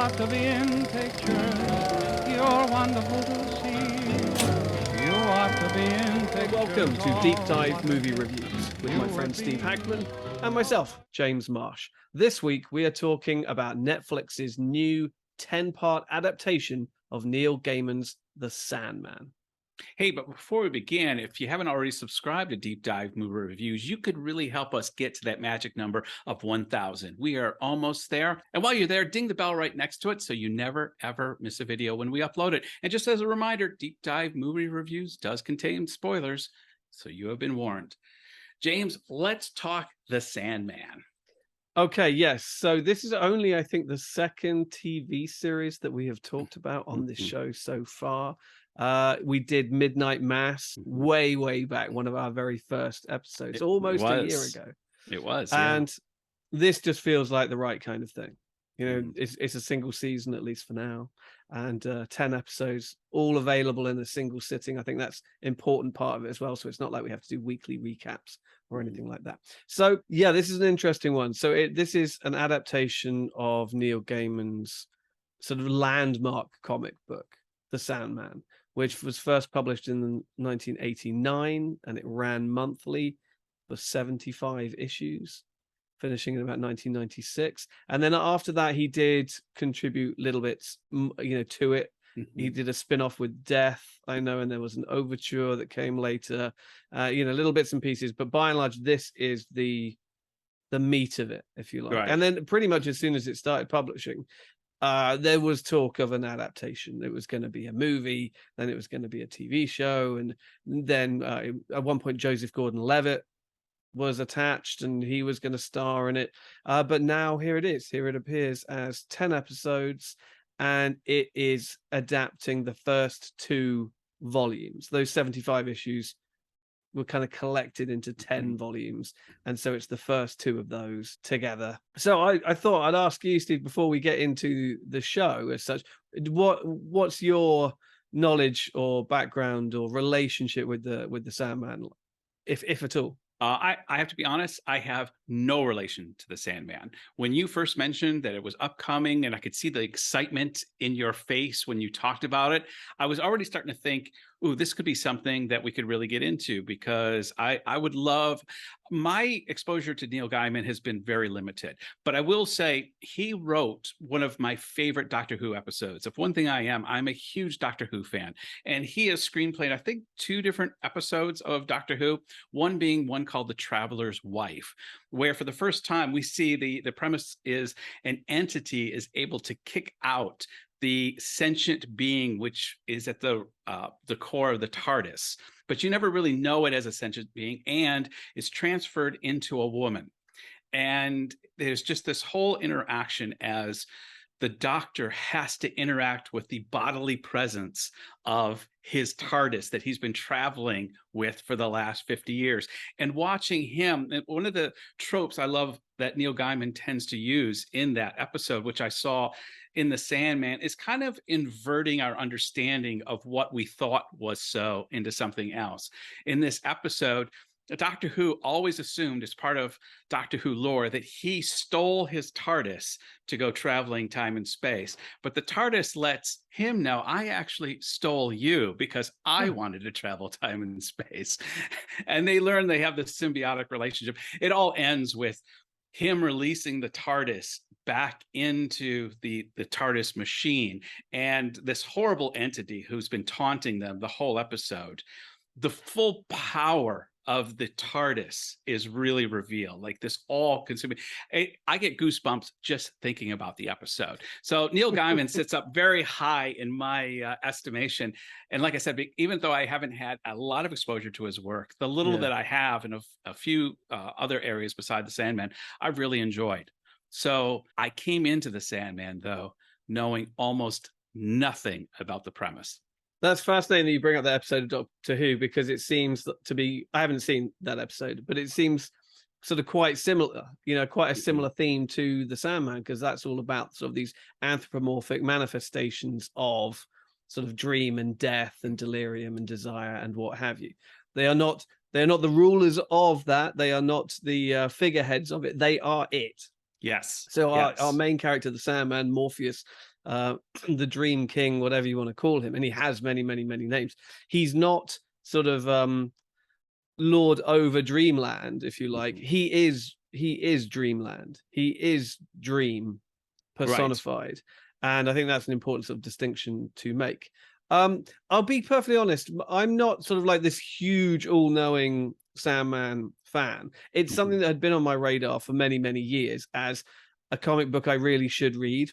ought to be in pictures. You're wonderful to see. You ought to be in pictures. Welcome to Deep Dive Movie Reviews with my friend Steve Hackman and myself, James Marsh. This week we are talking about Netflix's new 10-part adaptation of Neil Gaiman's The Sandman. Hey, but before we begin, if you haven't already subscribed to Deep Dive Movie Reviews, you could really help us get to that magic number of 1,000. We are almost there. And while you're there, ding the bell right next to it so you never, ever miss a video when we upload it. And just as a reminder, Deep Dive Movie Reviews does contain spoilers, so you have been warned. James, let's talk The Sandman. Okay, yes. So this is only, I think, the second TV series that we have talked about on this show so far. We did Midnight Mass way back, one of our very first episodes, almost a year ago. It was, and this just feels like the right kind of thing. You know, it's a single season, at least for now, and 10 episodes, all available in a single sitting. I think that's important part of it as well. So it's not like we have to do weekly recaps or anything like that. So yeah, this is an interesting one. So this is an adaptation of Neil Gaiman's sort of landmark comic book, The Sandman, which was first published in 1989, and it ran monthly for 75 issues, finishing in about 1996. And then after that, he did contribute little bits, to it. He did a spin-off with Death, I know, and there was an overture that came later, little bits and pieces. But by and large, this is the meat of it, if you like. Right. And then pretty much as soon as it started publishing, there was talk of an adaptation. It was going to be a movie, then it was going to be a TV show, and then at one point Joseph Gordon-Levitt was attached and he was going to star in it. But now here it is. Here it appears as 10 episodes, and it is adapting the first 2 volumes. Those 75 issues were kind of collected into 10 volumes, and so it's the first 2 of those together. So I thought I'd ask you, Steve, before we get into the show as such, what's your knowledge or background or relationship with the Sandman, if at all? I have to be honest, I have no relation to The Sandman. When you first mentioned that it was upcoming and I could see the excitement in your face when you talked about it, I was already starting to think, ooh, this could be something that we could really get into, because I would love. My exposure to Neil Gaiman has been very limited, but I will say he wrote one of my favorite Doctor Who episodes. If one thing I'm a huge Doctor Who fan, and he has screenplayed, I think, 2 different episodes of Doctor Who, one being one called The Traveler's Wife, where for the first time we see the premise is an entity is able to kick out the sentient being, which is at the core of the TARDIS, but you never really know it as a sentient being, and is transferred into a woman. And there's just this whole interaction as the Doctor has to interact with the bodily presence of his TARDIS that he's been traveling with for the last 50 years. And watching him, and one of the tropes I love that Neil Gaiman tends to use in that episode, which I saw in The Sandman, is kind of inverting our understanding of what we thought was so into something else. In this episode, Doctor Who always assumed, as part of Doctor Who lore, that he stole his TARDIS to go traveling time and space. But the TARDIS lets him know, I actually stole you because I wanted to travel time and space. And they learn they have this symbiotic relationship. It all ends with him releasing the TARDIS back into the TARDIS machine, and this horrible entity who's been taunting them the whole episode. The full power of the TARDIS is really revealed, like this all-consuming. I get goosebumps just thinking about the episode. So Neil Gaiman sits up very high in my estimation. And like I said, even though I haven't had a lot of exposure to his work, the little that I have in a few other areas beside The Sandman, I've really enjoyed. So I came into The Sandman, though, knowing almost nothing about the premise. That's fascinating that you bring up that episode of Doctor Who, because it seems to be, I haven't seen that episode, but it seems sort of quite similar, quite a similar theme to The Sandman, because that's all about sort of these anthropomorphic manifestations of sort of dream and death and delirium and desire and what have you. They're not the rulers of that. They are not the figureheads of it. They are it. Yes. So our Yes. main character, the Sandman, Morpheus, the Dream King, whatever you want to call him, and he has many, many, many names. He's not sort of lord over Dreamland, if you like. He is Dreamland. He is Dream personified. And I think that's an important sort of distinction to make. I'll be perfectly honest, I'm not sort of like this huge all-knowing Sandman fan. It's something that had been on my radar for many, many years as a comic book I really should read,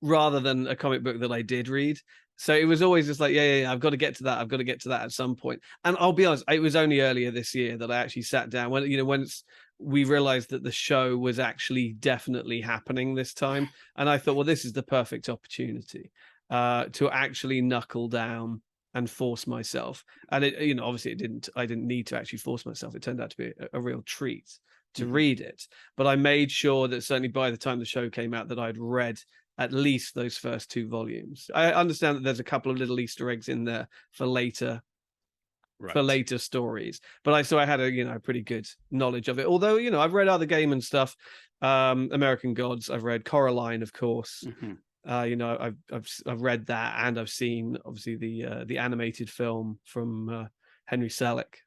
rather than a comic book that I did read. So it was always just like, yeah, I've got to get to that. I've got to get to that at some point. And I'll be honest, it was only earlier this year that I actually sat down once we realized that the show was actually definitely happening this time. And I thought, well, this is the perfect opportunity to actually knuckle down and force myself. And it, obviously I didn't need to actually force myself. It turned out to be a real treat to read it. But I made sure that certainly by the time the show came out that I'd read at least those first 2 volumes. I understand that there's a couple of little Easter eggs in there for later stories, but I had a had pretty good knowledge of it. Although I've read other Gaiman stuff, American Gods. I've read Coraline, of course. I've read that, and I've seen obviously the animated film from Henry Selick.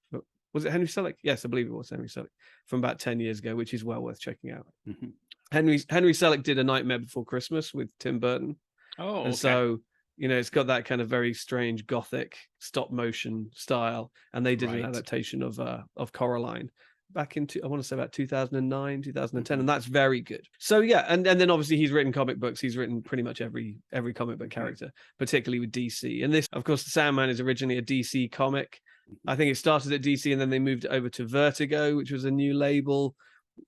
Was it Henry Selick? Yes, I believe it was Henry Selick, from about 10 years ago, which is well worth checking out. Henry Selick did A Nightmare Before Christmas with Tim Burton. Oh, and so it's got that kind of very strange gothic stop motion style, and they did an adaptation of Coraline back into, I want to say, about 2009, 2010, and that's very good. So yeah, and then obviously he's written comic books. He's written pretty much every comic book character, particularly with DC. And this, of course, the Sandman is originally a DC comic. I think it started at DC, and then they moved it over to Vertigo, which was a new label,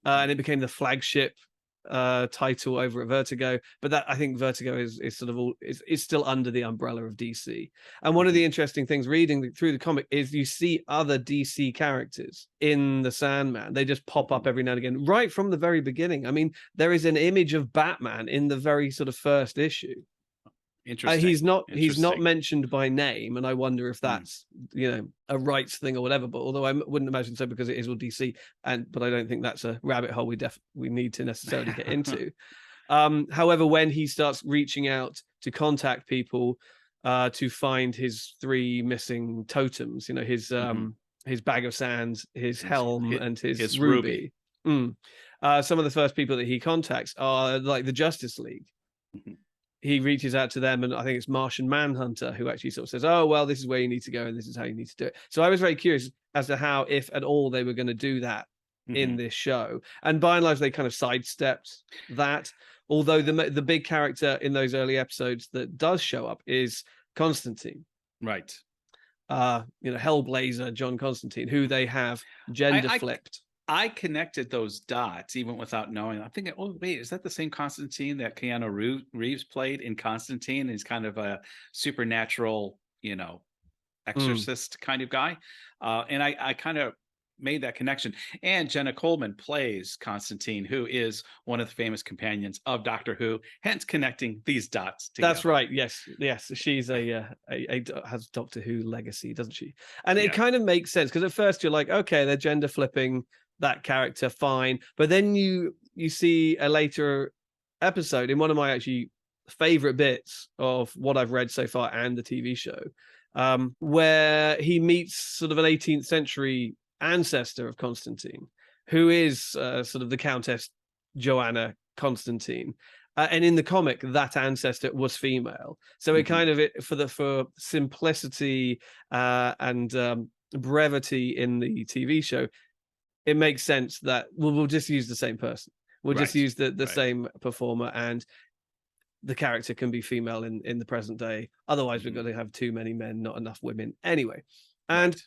and it became the flagship title over at Vertigo. But that, I think Vertigo is sort of is still under the umbrella of DC. And one of the interesting things reading through the comic is you see other DC characters in the Sandman. They just pop up every now and again, right from the very beginning. I mean, there is an image of Batman in the very sort of first issue. Interesting. He's not mentioned by name, and I wonder if that's a rights thing or whatever. But although I wouldn't imagine so, because it is with DC, but I don't think that's a rabbit hole we need to necessarily get into. However, when he starts reaching out to contact people to find his 3 missing totems, his bag of sand, his helm, and his ruby. Some of the first people that he contacts are like the Justice League. He reaches out to them, and I think it's Martian Manhunter who actually sort of says, oh, well, this is where you need to go and this is how you need to do it. So I was very curious as to how, if at all, they were going to do that in this show. And by and large, they kind of sidestepped that. Although the big character in those early episodes that does show up is Constantine. Right. Hellblazer John Constantine, who they have gender flipped. I connected those dots even without knowing. I'm thinking, oh, wait, is that the same Constantine that Keanu Reeves played in Constantine? He's kind of a supernatural, exorcist kind of guy. And I kind of made that connection. And Jenna Coleman plays Constantine, who is one of the famous companions of Doctor Who, hence connecting these dots together. That's right. Yes. She's has Doctor Who legacy, doesn't she? And it kind of makes sense, because at first you're like, okay, they're gender flipping that character, fine. But then you see a later episode in one of my actually favorite bits of what I've read so far and the TV show, where he meets sort of an 18th century ancestor of Constantine, who is sort of the Countess Joanna Constantine. And in the comic, that ancestor was female. So it kind of, for simplicity and brevity in the TV show, it makes sense that we'll just use the same person. We'll just use the same performer, and the character can be female in the present day. Otherwise, we're going to have too many men, not enough women. Anyway, and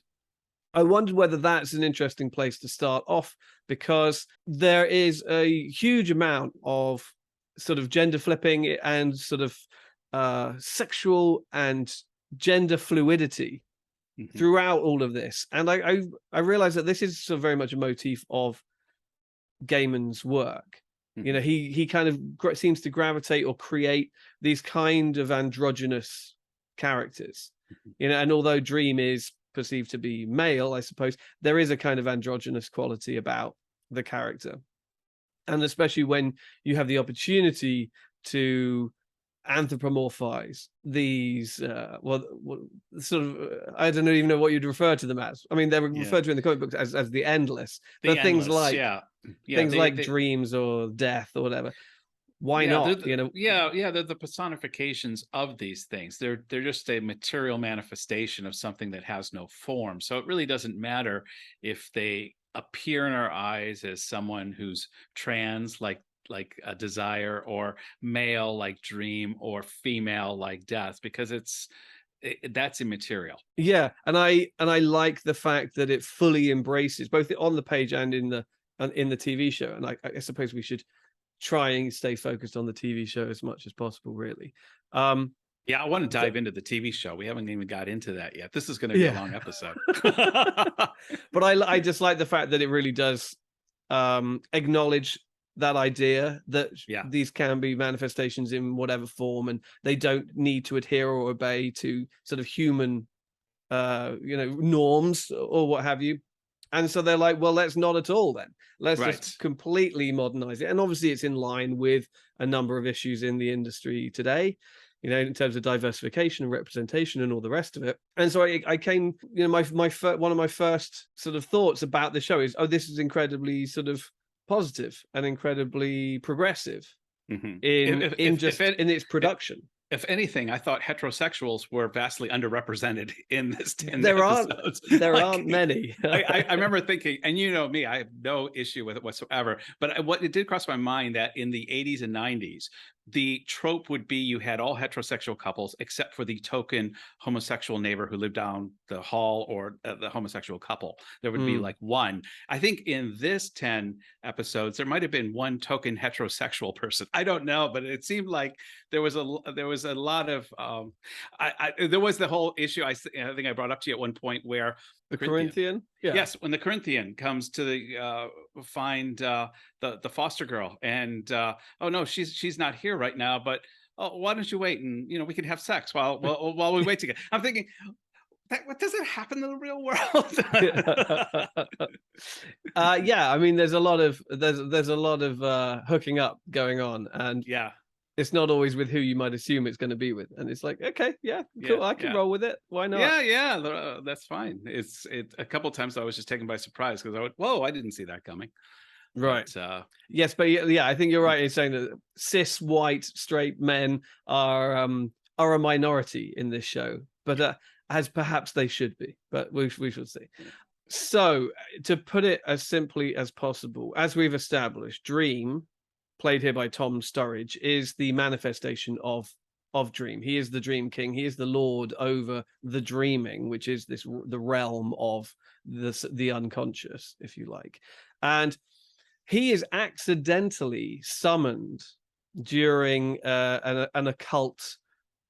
I wondered whether that's an interesting place to start off, because there is a huge amount of sort of gender flipping and sort of sexual and gender fluidity throughout all of this. And I realized that this is so very much a motif of Gaiman's work. He kind of seems to gravitate or create these kind of androgynous characters. And although Dream is perceived to be male, I suppose there is a kind of androgynous quality about the character. And especially when you have the opportunity to anthropomorphize these sort of I don't even know what you'd refer to them as. I mean, they were referred to in the comic books as the endless, but things like dreams or death or whatever. Why not? They're the personifications of these things. They're just a material manifestation of something that has no form. So it really doesn't matter if they appear in our eyes as someone who's trans, like a desire, or male like dream, or female like death, because that's immaterial. Yeah, and I like the fact that it fully embraces both on the page and in the TV show. And I suppose we should try and stay focused on the TV show as much as possible, really. I want to dive into the TV show. We haven't even got into that yet. This is going to be a long episode. But I just like the fact that it really does acknowledge that idea that these can be manifestations in whatever form, and they don't need to adhere or obey to sort of human norms or what have you. And so they're like, well, let's not at all then. Let's just completely modernize it. And obviously it's in line with a number of issues in the industry today, in terms of diversification and representation and all the rest of it. And so I came, one of my first sort of thoughts about the show is, this is incredibly sort of positive and incredibly progressive in its production. If anything, I thought heterosexuals were vastly underrepresented in this 10 episodes. There aren't many. I remember thinking, and you know me, I have no issue with it whatsoever, but what it did cross my mind that in the 80s and 90s, the trope would be you had all heterosexual couples except for the token homosexual neighbor who lived down the hall, or the homosexual couple. There would be like one. I think in this 10 episodes, there might have been one token heterosexual person. I don't know, but it seemed like there was a lot of there was the whole issue I think I brought up to you at one point where the Corinthian? Yes, when the Corinthian comes to find the foster girl, and oh no, she's not here right now, but why don't you wait, and we can have sex while we wait together. I'm thinking, what does it happen in the real world? I mean, there's a lot of hooking up going on, and it's not always with who you might assume it's going to be with. And it's like, okay, cool, I can roll with it. Why not? That's fine. It's a couple of times I was just taken by surprise because I went, whoa, I didn't see that coming. But I think you're right in saying that cis white straight men are a minority in this show, but as perhaps they should be, but we shall see. So to put it as simply as possible, as we've established, Dream, played here by Tom Sturridge, is the manifestation of Dream. He is the Dream King. He is the Lord over the dreaming, which is the realm of the unconscious, if you like. And he is accidentally summoned during an occult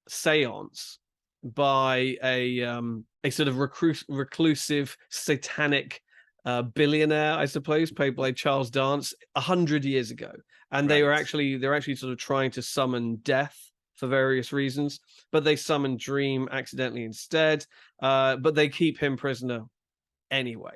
seance by a sort of reclusive satanic billionaire, I suppose, played by Charles Dance 100 years ago. And they're actually sort of trying to summon death for various reasons, but they summon Dream accidentally instead. But they keep him prisoner anyway.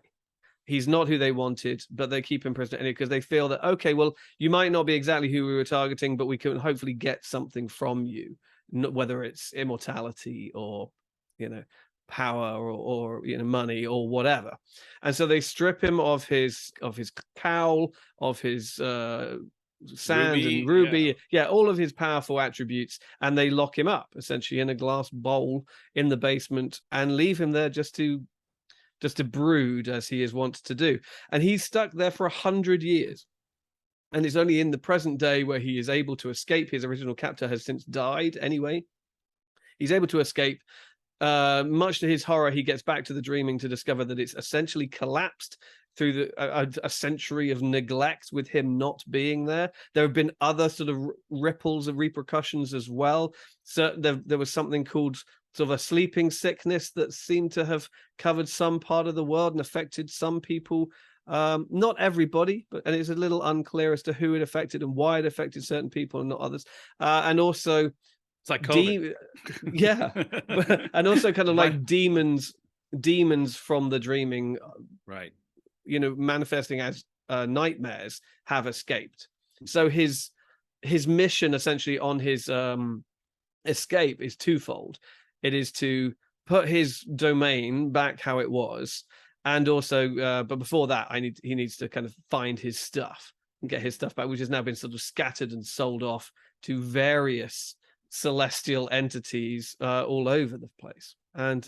He's not who they wanted, but they keep him prisoner anyway because they feel that, okay, well, you might not be exactly who we were targeting, but we can hopefully get something from you, whether it's immortality or, power or money or whatever. And so they strip him of his cowl, of his sand and ruby, all of his powerful attributes, and they lock him up essentially in a glass bowl in the basement and leave him there just to brood, as he is wont to do. And he's stuck there for 100 years. And it's only in the present day where he is able to escape. His original captor has since died anyway. He's able to escape. Much to his horror, he gets back to the dreaming to discover that it's essentially collapsed through a century of neglect with him not being there. There have been other sort of ripples of repercussions as well. So there was something called sort of a sleeping sickness that seemed to have covered some part of the world and affected some people. Not everybody, and it's a little unclear as to who it affected and why it affected certain people and not others. And also, it's like COVID. And also kind of like demons from the dreaming, right? Manifesting as nightmares have escaped. So his mission essentially on his escape is twofold. It is to put his domain back how it was, and also but before that he needs to kind of find his stuff and get his stuff back, which has now been sort of scattered and sold off to various celestial entities all over the place. And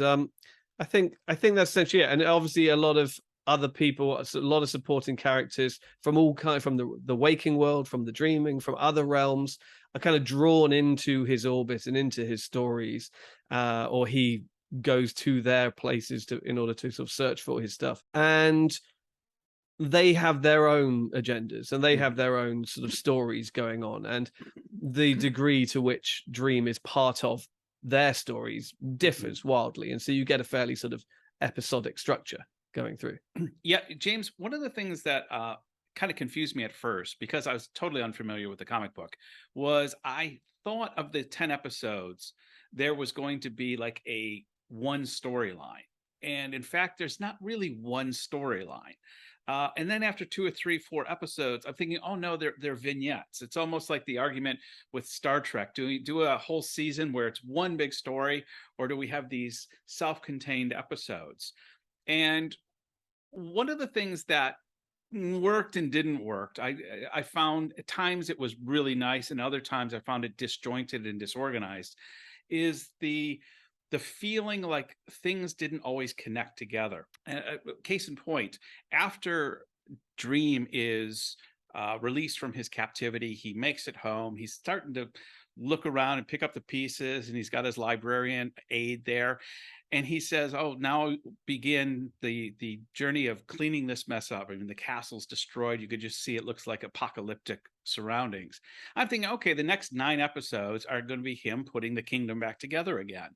I think that's essentially it. And obviously a lot of other people, a lot of supporting characters from all kind, from the waking world, from the dreaming, from other realms, are kind of drawn into his orbit and into his stories, or he goes to their places in order to sort of search for his stuff. And they have their own agendas and they have their own sort of stories going on. And the degree to which Dream is part of their stories differs wildly. And so you get a fairly sort of episodic structure going through. Yeah, James, one of the things that kind of confused me at first, because I was totally unfamiliar with the comic book, was I thought of the 10 episodes, there was going to be like a one storyline. And in fact, there's not really one storyline. And then after 2 or 3, 4 episodes, I'm thinking, oh no, they're vignettes. It's almost like the argument with Star Trek. Do we do a whole season where it's one big story, or do we have these self-contained episodes? And one of the things that worked and didn't work, I found at times it was really nice, and other times I found it disjointed and disorganized, is the feeling like things didn't always connect together. Case in point, after Dream is released from his captivity, he makes it home. He's starting to look around and pick up the pieces, and he's got his librarian aide there. And he says, oh, now begin the journey of cleaning this mess up. I mean, the castle's destroyed. You could just see it looks like apocalyptic surroundings. I'm thinking, okay, the next 9 episodes are going to be him putting the kingdom back together again.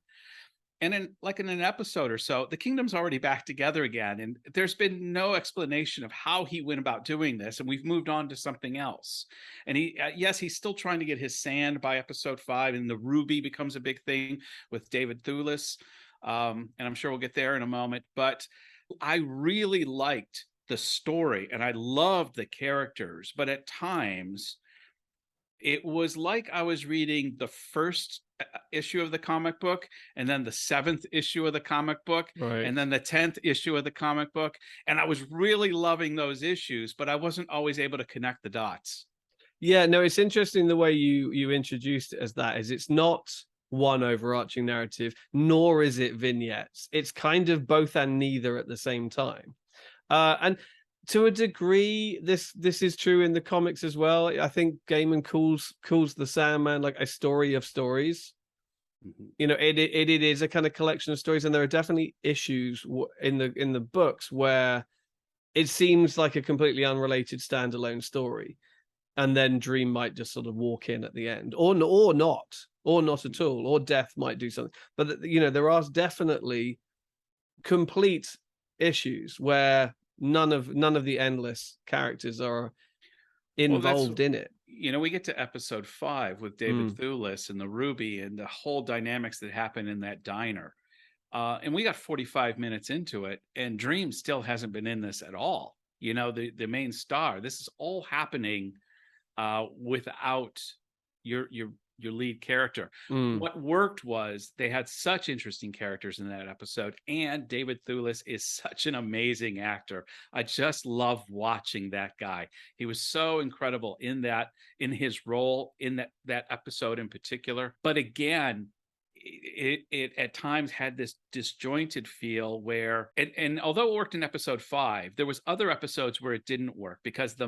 And then, like in an episode or so, the kingdom's already back together again. And there's been no explanation of how he went about doing this. And we've moved on to something else. And yes, he's still trying to get his sand by episode 5. And the ruby becomes a big thing with David Thewlis. And I'm sure we'll get there in a moment. But I really liked the story and I loved the characters. But at times, it was like I was reading the first issue of the comic book, and then the 7th issue of the comic book, Right. and then the 10th issue of the comic book. And I was really loving those issues, but I wasn't always able to connect the dots. Yeah, no, it's interesting the way you introduced it as that. Is it's not one overarching narrative, nor is it vignettes. It's kind of both and neither at the same time. And to a degree, this is true in the comics as well. I think Gaiman calls the Sandman like a story of stories. Mm-hmm. You know, it is a kind of collection of stories, and there are definitely issues in the books where it seems like a completely unrelated standalone story, and then Dream might just sort of walk in at the end, or not at all, or Death might do something. But you know, there are definitely complete issues where none of the endless characters are involved in it. You know, we get to episode 5 with David Thewlis and the ruby and the whole dynamics that happen in that diner. And we got 45 minutes into it, and Dream still hasn't been in this at all. You know, the main star. This is all happening without your lead character. What worked was they had such interesting characters in that episode, and David Thewlis is such an amazing actor. I just love watching that guy. He was so incredible in his role in that episode in particular. But again, it at times had this disjointed feel where, and although it worked in episode 5, there was other episodes where it didn't work, because for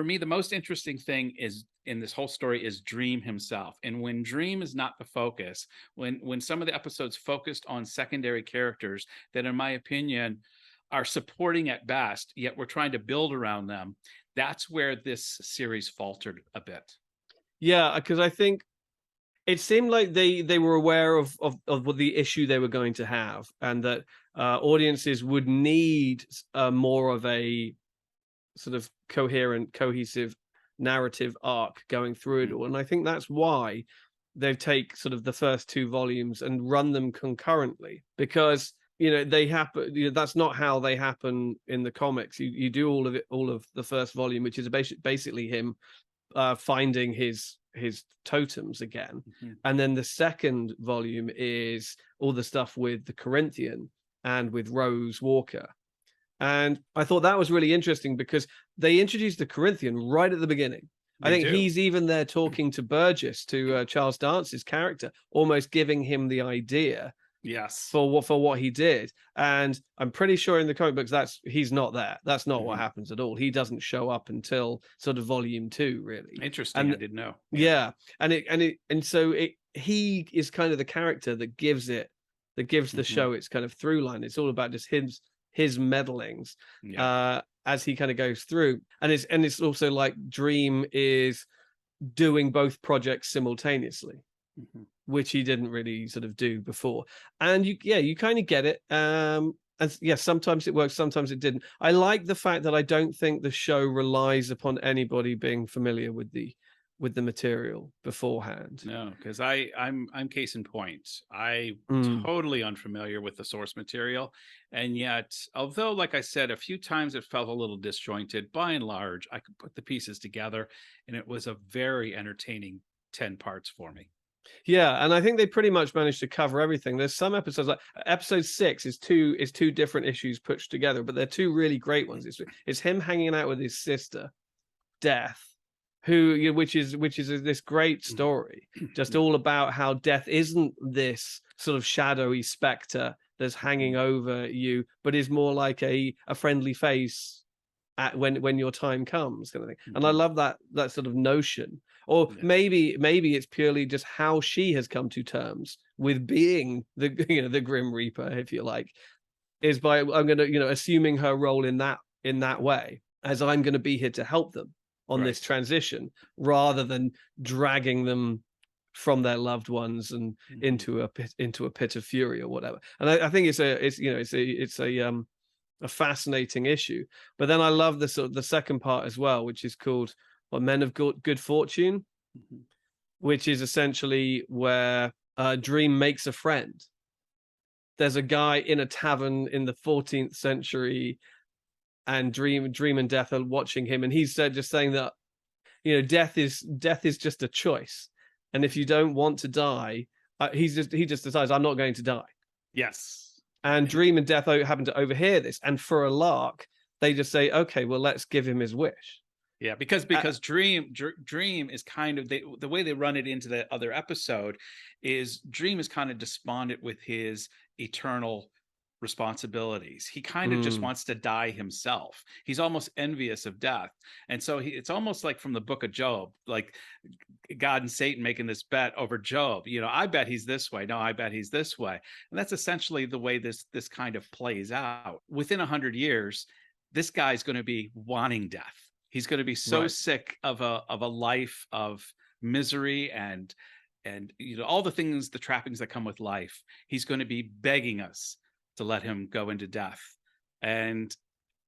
me, the most interesting thing is in this whole story is Dream himself. And when Dream is not the focus, when some of the episodes focused on secondary characters that, in my opinion, are supporting at best, yet we're trying to build around them, that's where this series faltered a bit. Yeah, because I think it seemed like they were aware of the issue they were going to have, and that audiences would need more of a sort of coherent, cohesive narrative arc going through it all. And I think that's why they take sort of the first 2 volumes and run them concurrently, because they happen. That's not how they happen in the comics. You do all of the first volume, which is basically him finding his totems again, and then the second volume is all the stuff with the Corinthian and with Rose Walker. And I thought that was really interesting because they introduced the Corinthian right at the beginning. I think he's even there talking to Burgess, to Charles Dance's character, almost giving him the idea for what he did. And I'm pretty sure in the comic books he's not there. That's not what happens at all. He doesn't show up until sort of volume 2, really. Interesting. And I didn't know. And so he is kind of the character that gives the show its kind of through line. It's all about just his meddlings as he kind of goes through. And it's also like Dream is doing both projects simultaneously. Which he didn't really sort of do before. And you kind of get it. And sometimes it works, sometimes it didn't. I like the fact that I don't think the show relies upon anybody being familiar with the material beforehand. No, because I'm case in point. I totally unfamiliar with the source material. And yet, although, like I said, a few times it felt a little disjointed, by and large, I could put the pieces together, and it was a very entertaining 10 parts for me. Yeah, and I think they pretty much managed to cover everything. There's some episodes, like episode 6 is two different issues put together, but they're two really great ones. It's him hanging out with his sister, Death, which is this great story, just all about how Death isn't this sort of shadowy specter that's hanging over you, but is more like a friendly face when your time comes, kind of thing. And I love that sort of notion. Or maybe it's purely just how she has come to terms with being the Grim Reaper, if you like, is by I'm going to assuming her role in that way, as I'm going to be here to help them on this transition, rather than dragging them from their loved ones and into a pit of fury or whatever. And I think it's a fascinating issue. But then I love the second part as well, which is called Men of Good Fortune, which is essentially where Dream makes a friend. There's a guy in a tavern in the 14th century, and Dream and Death are watching him, and he's just saying that death is just a choice, and if you don't want to die, he just decides, I'm not going to die. Yes. And Dream and Death happen to overhear this, and for a lark, they just say, okay, well, let's give him his wish. Yeah, because Dream is kind of the way they run it into the other episode is Dream is kind of despondent with his eternal responsibilities. He kind of just wants to die himself. He's almost envious of death. And so it's almost like from the book of Job, like God and Satan making this bet over Job. I bet he's this way. No, I bet he's this way. And that's essentially the way this kind of plays out. Within 100 years, this guy's going to be wanting death. He's going to be so sick of a life of misery and all the things, the trappings that come with life. He's going to be begging us to let him go into death. And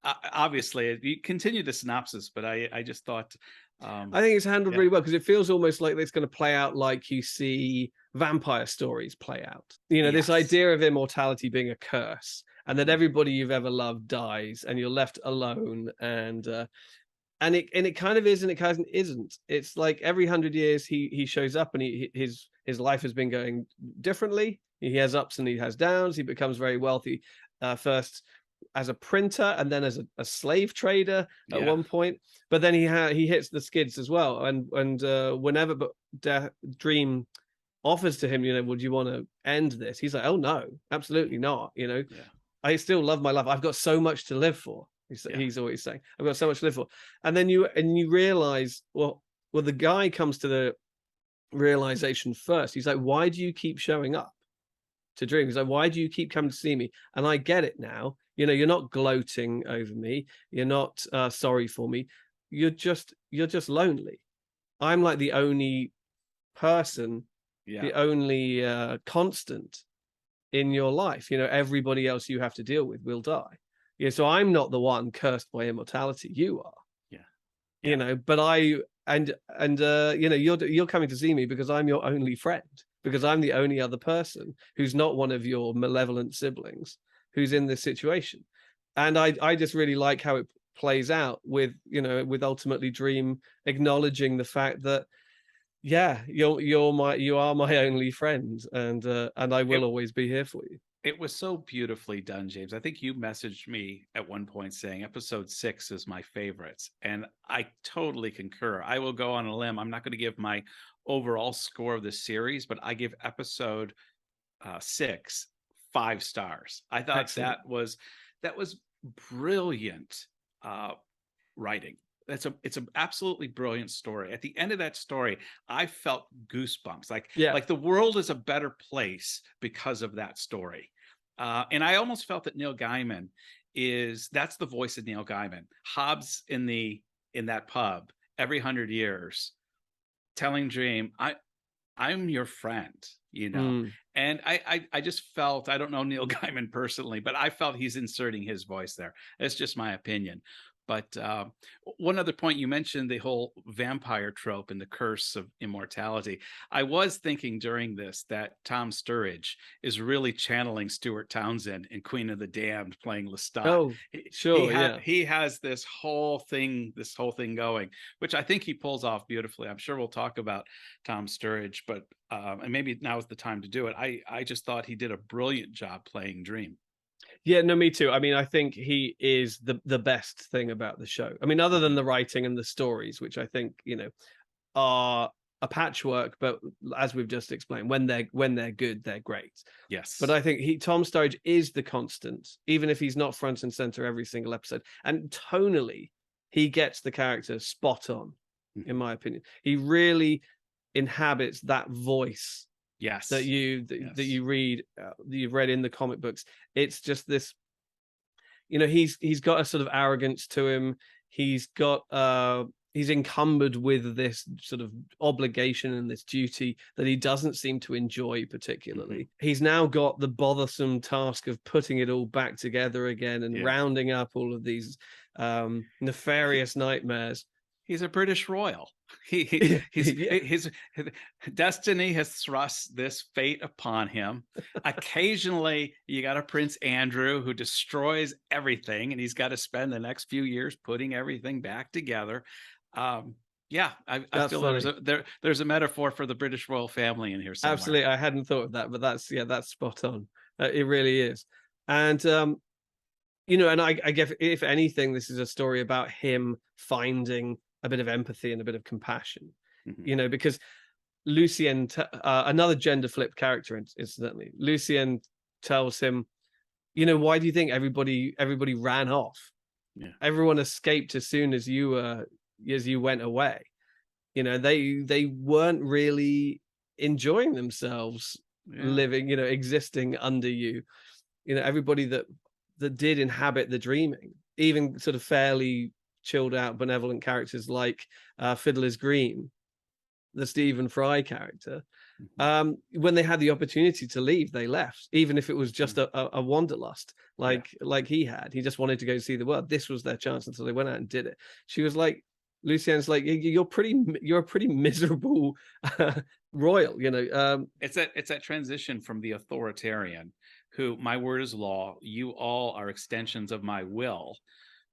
obviously, you continue the synopsis, but I just thought I think it's handled really well, because it feels almost like it's going to play out like you see vampire stories play out. This idea of immortality being a curse, and that everybody you've ever loved dies, and you're left alone, and it kind of is, and it kind of isn't. It's like every 100 years he shows up, and his life has been going differently. He has ups and he has downs. He becomes very wealthy, first as a printer and then as a slave trader at one point. But then he hits the skids as well. And whenever Dream offers to him, would you want to end this? He's like, oh no, absolutely not. I still love my life. I've got so much to live for. He's always saying, I've got so much to live for. And then you realize, well, the guy comes to the realization first. He's like, why do you keep showing up to Dream? He's like, why do you keep coming to see me? And I get it now. You're not gloating over me. You're not sorry for me. You're just lonely. I'm like the only person, the only constant in your life. Everybody else you have to deal with will die. So I'm not the one cursed by immortality. You are. Yeah. But you're coming to see me because I'm your only friend, because I'm the only other person who's not one of your malevolent siblings who's in this situation. And I just really like how it plays out with, you know, with ultimately Dream acknowledging the fact that, yeah, you are my only friend, and I will always be here for you. It was so beautifully done, James. I think you messaged me at one point saying episode 6 is my favorite. And I totally concur. I will go on a limb. I'm not going to give my overall score of the series, but I give episode 6 5 stars. I thought Excellent. that was brilliant writing. It's an absolutely brilliant story. At the end of that story, I felt goosebumps. Like the world is a better place because of that story. And I almost felt that Neil Gaiman that's the voice of Neil Gaiman. Hobbs in that pub every 100 years, telling Dream, I'm your friend, you know. And I just felt, I don't know Neil Gaiman personally, but I felt he's inserting his voice there. It's just my opinion. But one other point, you mentioned the whole vampire trope and the curse of immortality. I was thinking during this that Tom Sturridge is really channeling Stuart Townsend in Queen of the Damned, playing Lestat. Oh, sure, he has this whole thing going, which I think he pulls off beautifully. I'm sure we'll talk about Tom Sturridge, but and maybe now is the time to do it. I just thought he did a brilliant job playing Dream. Yeah, no, me too. I mean, I think he is the best thing about the show. I mean, other than the writing and the stories, which I think, you know, are a patchwork, but as we've just explained, when they're good, they're great. Yes. But I think Tom Sturridge is the constant, even if he's not front and center every single episode. And tonally, he gets the character spot on, in my opinion. He really inhabits that voice. Yes. That you've read in the comic books. It's just this, you know, he's got a sort of arrogance to him. He's encumbered with this sort of obligation and this duty that he doesn't seem to enjoy particularly. He's now got the bothersome task of putting it all back together again and rounding up all of these nefarious nightmares. He's a British royal. His destiny has thrust this fate upon him. Occasionally, you got a Prince Andrew who destroys everything, and he's got to spend the next few years putting everything back together. I feel there's a metaphor for the British royal family in here somewhere. Absolutely, I hadn't thought of that, but that's spot on. It really is, and you know, and I guess if anything, this is a story about him finding a bit of empathy and a bit of compassion, you know, because Lucien, another gender flipped character, incidentally, Lucien tells him, you know, why do you think everybody ran off? Yeah. Everyone escaped as soon as you went away. You know, they weren't really enjoying themselves living, you know, existing under you. You know, everybody that did inhabit the dreaming, even sort of fairly chilled out, benevolent characters like Fiddler's Green, the Stephen Fry character, when they had the opportunity to leave, they left, even if it was just a wanderlust, like he had. He just wanted to go see the world. This was their chance, and so they went out and did it. She was like, Lucien's like, you're a pretty miserable royal, you know. It's that transition from the authoritarian, who my word is law, you all are extensions of my will,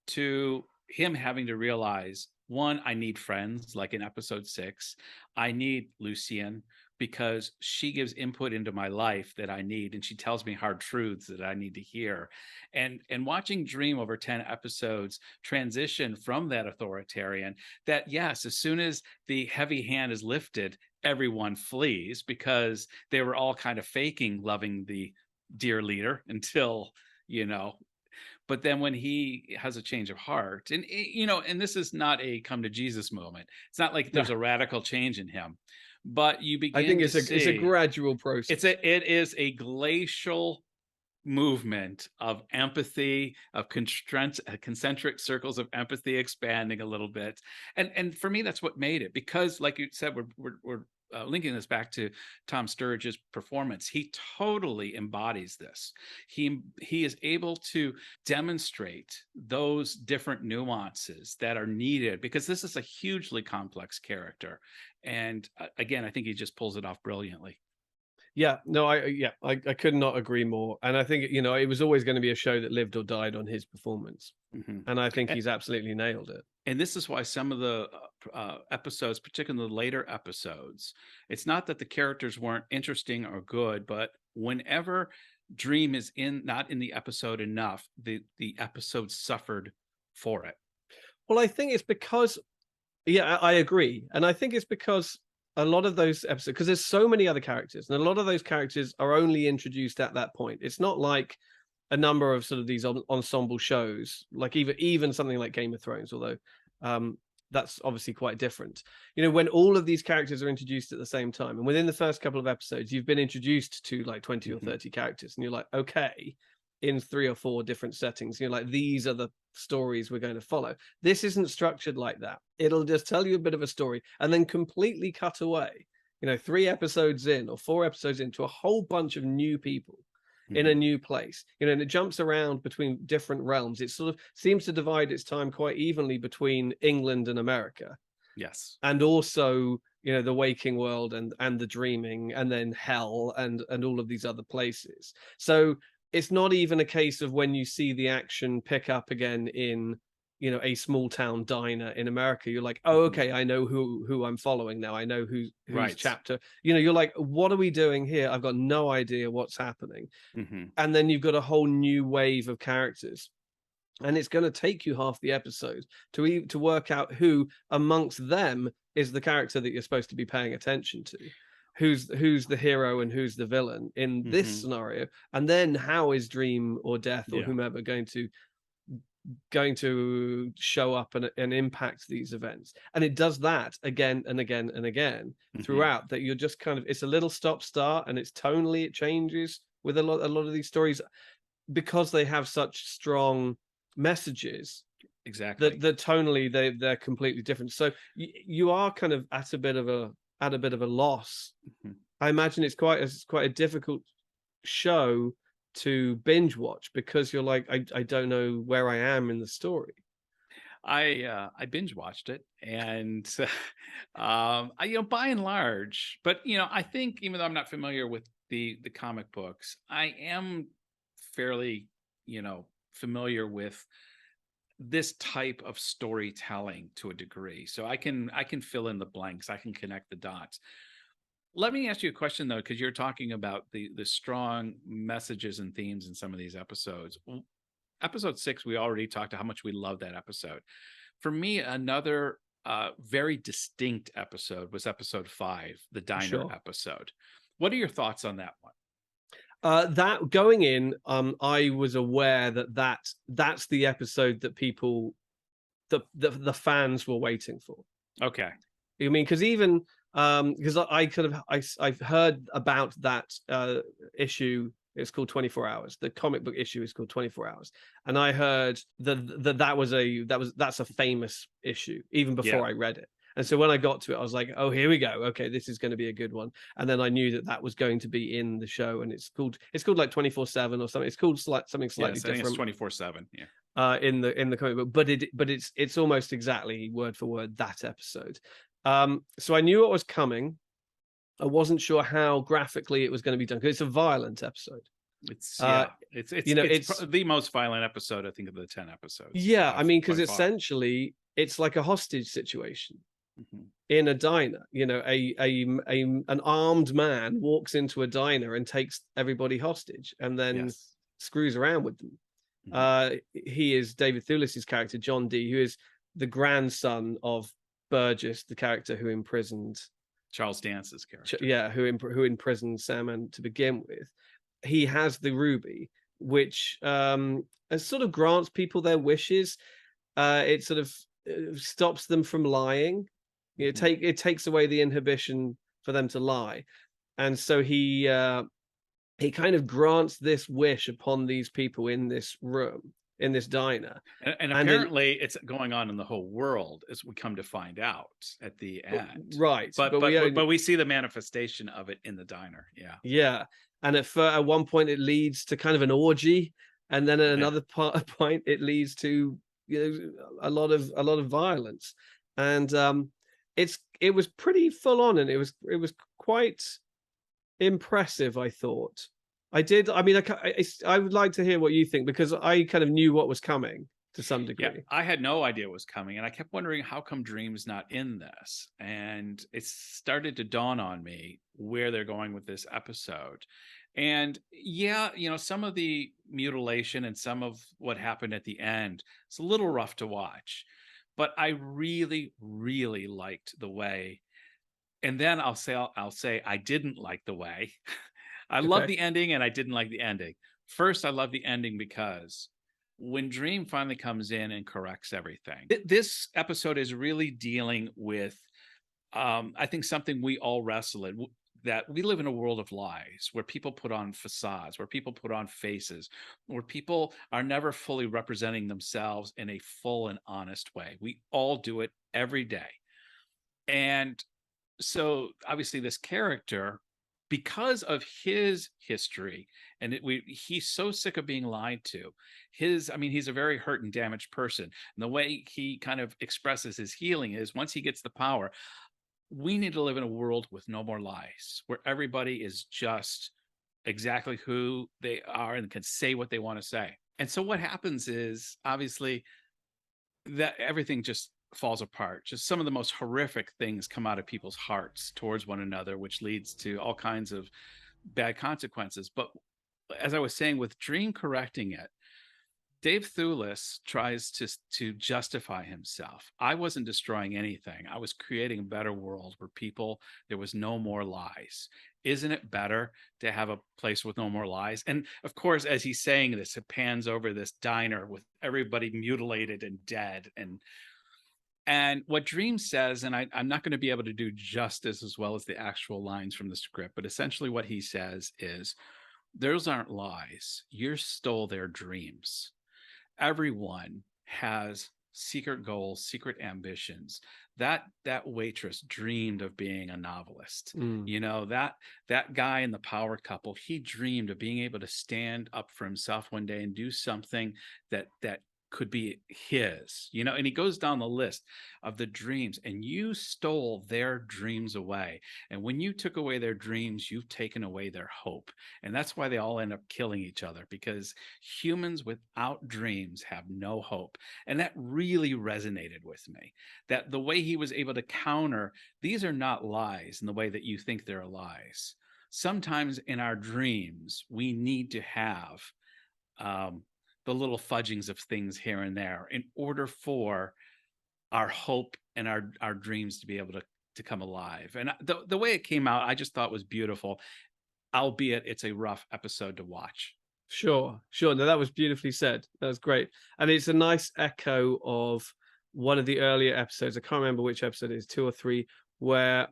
to him having to realize, one, I need friends, like in episode 6. I need Lucien because she gives input into my life that I need, and she tells me hard truths that I need to hear. And watching Dream over 10 episodes transition from that authoritarian, that yes, as soon as the heavy hand is lifted, everyone flees because they were all kind of faking loving the dear leader until, you know. But then when he has a change of heart, and you know, and this is not a come to Jesus moment. It's not like there's a radical change in him, but you begin. I think it's a gradual process. It is a glacial movement of empathy, of concentric circles of empathy expanding a little bit, and for me, that's what made it. Because, like you said, we're linking this back to Tom Sturridge's performance. He totally embodies this. He is able to demonstrate those different nuances that are needed, because this is a hugely complex character. And again, I think he just pulls it off brilliantly. Yeah, no, I could not agree more. And I think, it was always going to be a show that lived or died on his performance. And I think he's absolutely nailed it. And this is why some of the episodes, particularly the later episodes, it's not that the characters weren't interesting or good, but whenever Dream is not in the episode enough, the episode suffered for it. Well, I think it's because, I agree. And I think it's because a lot of those episodes, because there's so many other characters, and a lot of those characters are only introduced at that point. It's not like a number of sort of these ensemble shows, like even something like Game of Thrones, although that's obviously quite different. When all of these characters are introduced at the same time, and within the first couple of episodes, you've been introduced to like 20 or 30 characters, and you're like, okay, in 3 or 4 different settings, you're like, these are the stories we're going to follow. This isn't structured like that. It'll just tell you a bit of a story and then completely cut away, 3 episodes in or 4 episodes into a whole bunch of new people in a new place, and it jumps around between different realms. It sort of seems to divide its time quite evenly between England and America. Yes. And also, the waking world and the dreaming, and then hell and all of these other places. So it's not even a case of when you see the action pick up again in, a small town diner in America, you're like, oh, okay, I know who I'm following now. I know who's chapter. You're like, what are we doing here? I've got no idea what's happening. And then you've got a whole new wave of characters. And it's going to take you half the episode to work out who amongst them is the character that you're supposed to be paying attention to. Who's the hero and who's the villain in this scenario, and then how is Dream or Death or whomever going to show up and impact these events. And it does that again and again and again throughout, that you're just kind of, it's a little stop start, and it's tonally it changes with a lot of these stories because they have such strong messages. Exactly. That tonally they're completely different. So you are kind of at a bit of a loss. I imagine it's quite a difficult show to binge watch because you're like, I don't know where I am in the story. I binge watched it, and by and large, but I think even though I'm not familiar with the comic books, I am fairly familiar with this type of storytelling to a degree, so I can fill in the blanks, I can connect the dots. Let me ask you a question though, because you're talking about the strong messages and themes in some of these episodes. Episode 6, we already talked how much we love that episode. For me, another very distinct episode was episode 5, the diner episode. What are your thoughts on that one? That going in, I was aware that's the episode that people, the fans were waiting for. Okay. I mean, because even because I've heard about that issue. It's called 24 Hours. The comic book issue is called 24 Hours, and I heard that's a famous issue even before I read it. And so when I got to it, I was like, oh, here we go. Okay, this is going to be a good one. And then I knew that was going to be in the show, and it's called like 24/7 or something. It's called something slightly different. It's 24/7. In the comic book, but it's almost exactly word for word that episode. So I knew what was coming. I wasn't sure how graphically it was going to be done because it's a violent episode. It's the most violent episode, I think, of the 10 episodes. Yeah, I mean, because essentially it's like a hostage situation in a diner. An armed man walks into a diner and takes everybody hostage, and then screws around with them. He is David Thewlis's character, John Dee, who is the grandson of Burgess, the character who imprisoned Charles Dance's character. Who imprisoned Sandman to begin with. He has the ruby, which sort of grants people their wishes. It sort of stops them from lying. It takes away the inhibition for them to lie, and so he kind of grants this wish upon these people in this room, in this diner. And apparently it's going on in the whole world, as we come to find out at the end. Right. But we see the manifestation of it in the diner. Yeah. Yeah. And at one point it leads to kind of an orgy. And then at another point it leads to a lot of violence. And it was pretty full on, and it was impressive, I thought. I did. I mean, I would like to hear what you think, because I kind of knew what was coming to some degree. Yeah, I had no idea what was coming, and I kept wondering, how come Dream's not in this? And it started to dawn on me where they're going with this episode. And yeah, some of the mutilation and some of what happened at the end, it's a little rough to watch, but I really, really liked the way. And then I'll say I didn't like the way. I love the ending, and I didn't like the ending. First, I love the ending because when Dream finally comes in and corrects everything, this episode is really dealing with, I think, something we all wrestle in, that we live in a world of lies, where people put on facades, where people put on faces, where people are never fully representing themselves in a full and honest way. We all do it every day. And so obviously this character, because of his history, and he's so sick of being lied to. He's a very hurt and damaged person. And the way he kind of expresses his healing is, once he gets the power, we need to live in a world with no more lies, where everybody is just exactly who they are and can say what they want to say. And so what happens is, obviously, that everything just falls apart. Just some of the most horrific things come out of people's hearts towards one another, which leads to all kinds of bad consequences. But as I was saying, with Dream correcting it, Dave Thewlis tries to justify himself. I wasn't destroying anything. I was creating a better world where there was no more lies. Isn't it better to have a place with no more lies? And of course, as he's saying this, it pans over this diner with everybody mutilated and dead. And what Dream says, and I'm not going to be able to do justice as well as the actual lines from the script, but essentially what he says is, those aren't lies. You stole their dreams. Everyone has secret goals, secret ambitions. That waitress dreamed of being a novelist. That guy in the power couple, he dreamed of being able to stand up for himself one day and do something that could be his, and he goes down the list of the dreams, and you stole their dreams away. And when you took away their dreams, you've taken away their hope. And that's why they all end up killing each other, because humans without dreams have no hope. And that really resonated with me, that the way he was able to counter, these are not lies in the way that you think they're lies. Sometimes in our dreams, we need to have, the little fudgings of things here and there in order for our hope and our dreams to be able to come alive. And the way it came out, I just thought was beautiful, albeit it's a rough episode to watch. Sure. No, that was beautifully said. That was great. And it's a nice echo of one of the earlier episodes. I can't remember which episode it is, 2 or 3, where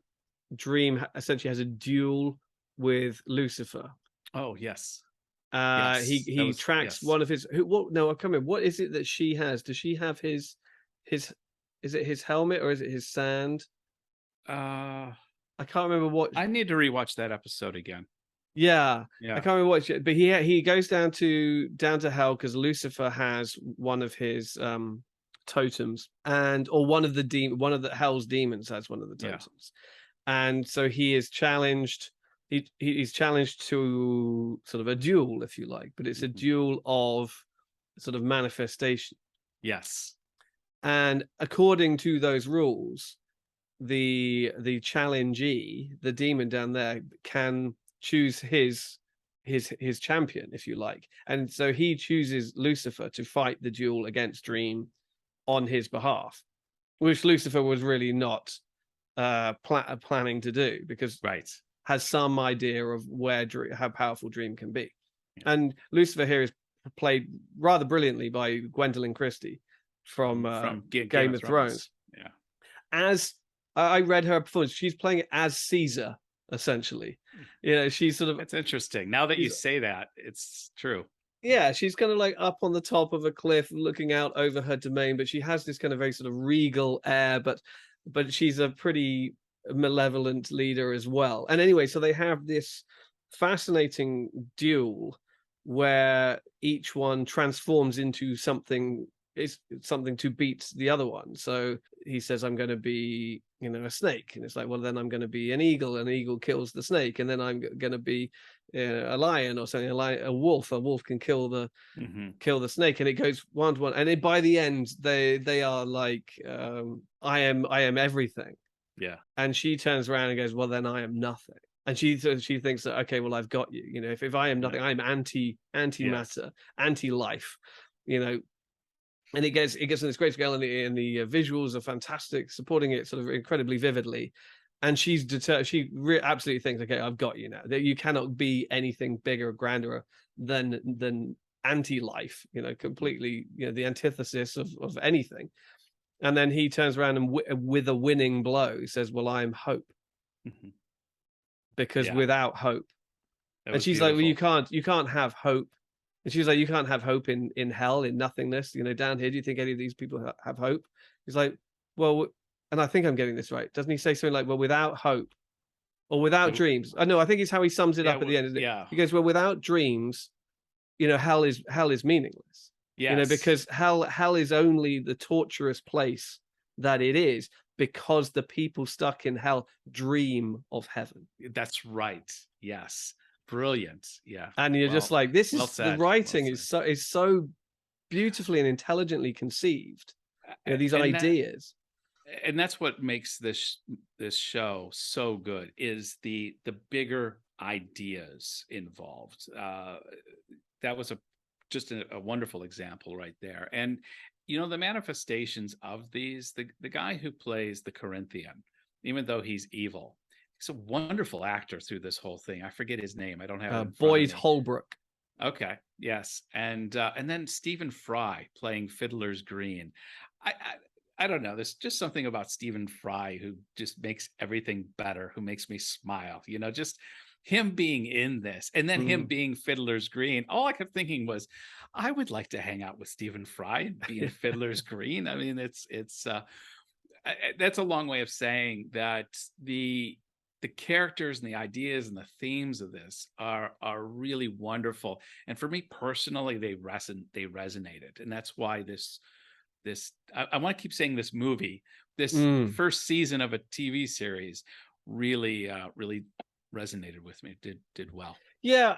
Dream essentially has a duel with Lucifer. Oh, yes. He tracks one of his I can't remember, what is it that she has? Does she have his is it his helmet, or is it his sand? I can't remember what. I need to rewatch that episode again. Yeah. I can't remember what but he goes down to hell because Lucifer has one of his totems, or one of the hell's demons has one of the totems. And so he is challenged. He's challenged to sort of a duel, if you like, but it's a duel of sort of manifestation. Yes. And according to those rules, the challengee, the demon down there, can choose his champion, if you like. And so he chooses Lucifer to fight the duel against Dream on his behalf, which Lucifer was really not planning to do, because has some idea of how powerful Dream can be. And Lucifer here is played rather brilliantly by Gwendolyn Christie from Game of Thrones. Yeah. As I read her performance, she's playing it as Caesar, essentially. She's sort of... It's interesting. Now that you say that, it's true. Yeah, she's kind of like up on the top of a cliff looking out over her domain, but she has this kind of very sort of regal air, but she's a pretty malevolent leader as well. And anyway, so they have this fascinating duel where each one transforms into something it's something to beat the other one. So he says, I'm going to be, a snake. And it's like, well, then I'm going to be an eagle, and an eagle kills the snake. And then I'm going to be a lion or something, a wolf. A wolf can kill the snake. And it goes one to one. And by the end, they are like, I am everything. Yeah. And she turns around and goes, well, then I am nothing. And she thinks that, okay, well, I've got you. If I am nothing, I'm anti-matter, anti-life. And it gets on this great scale, and the visuals are fantastic, supporting it sort of incredibly vividly. And she's determined. She absolutely thinks, okay, I've got you now. That you cannot be anything bigger, grander than anti-life. Completely, the antithesis of anything. And then he turns around and with a winning blow says, "Well, I am hope." Because without hope, and she's beautiful. Like, well, you can't have hope. And she's like, you can't have hope in hell, in nothingness. Down here, do you think any of these people have hope? He's like, well, and I think I'm getting this right. Doesn't he say something like, well, without hope or without dreams? I know. I think it's how he sums it up at the end. Yeah. He goes, well, without dreams, hell is meaningless. Yes. Because hell is only the torturous place that it is, because the people stuck in hell dream of heaven. That's right. Yes. Brilliant. Yeah. And you're just like, this is the writing is so beautifully and intelligently conceived. These ideas. And that's what makes this show so good, is the bigger ideas involved. That was just a wonderful example right there. And the manifestations of these, the guy who plays the Corinthian, even though he's evil, he's a wonderful actor through this whole thing. I forget his name. I don't have Boyd Holbrook. Okay. Yes. And then Stephen Fry playing Fiddler's Green. I don't know. There's just something about Stephen Fry who just makes everything better, who makes me smile, just him being in this, and then him being Fiddler's Green. All I kept thinking was, I would like to hang out with Stephen Fry and be in Fiddler's Green. I mean, it's that's a long way of saying that the characters and the ideas and the themes of this are really wonderful. And for me personally, they resonated. And that's why I want to keep saying this movie, this first season of a TV series really resonated with me. Did well. Yeah,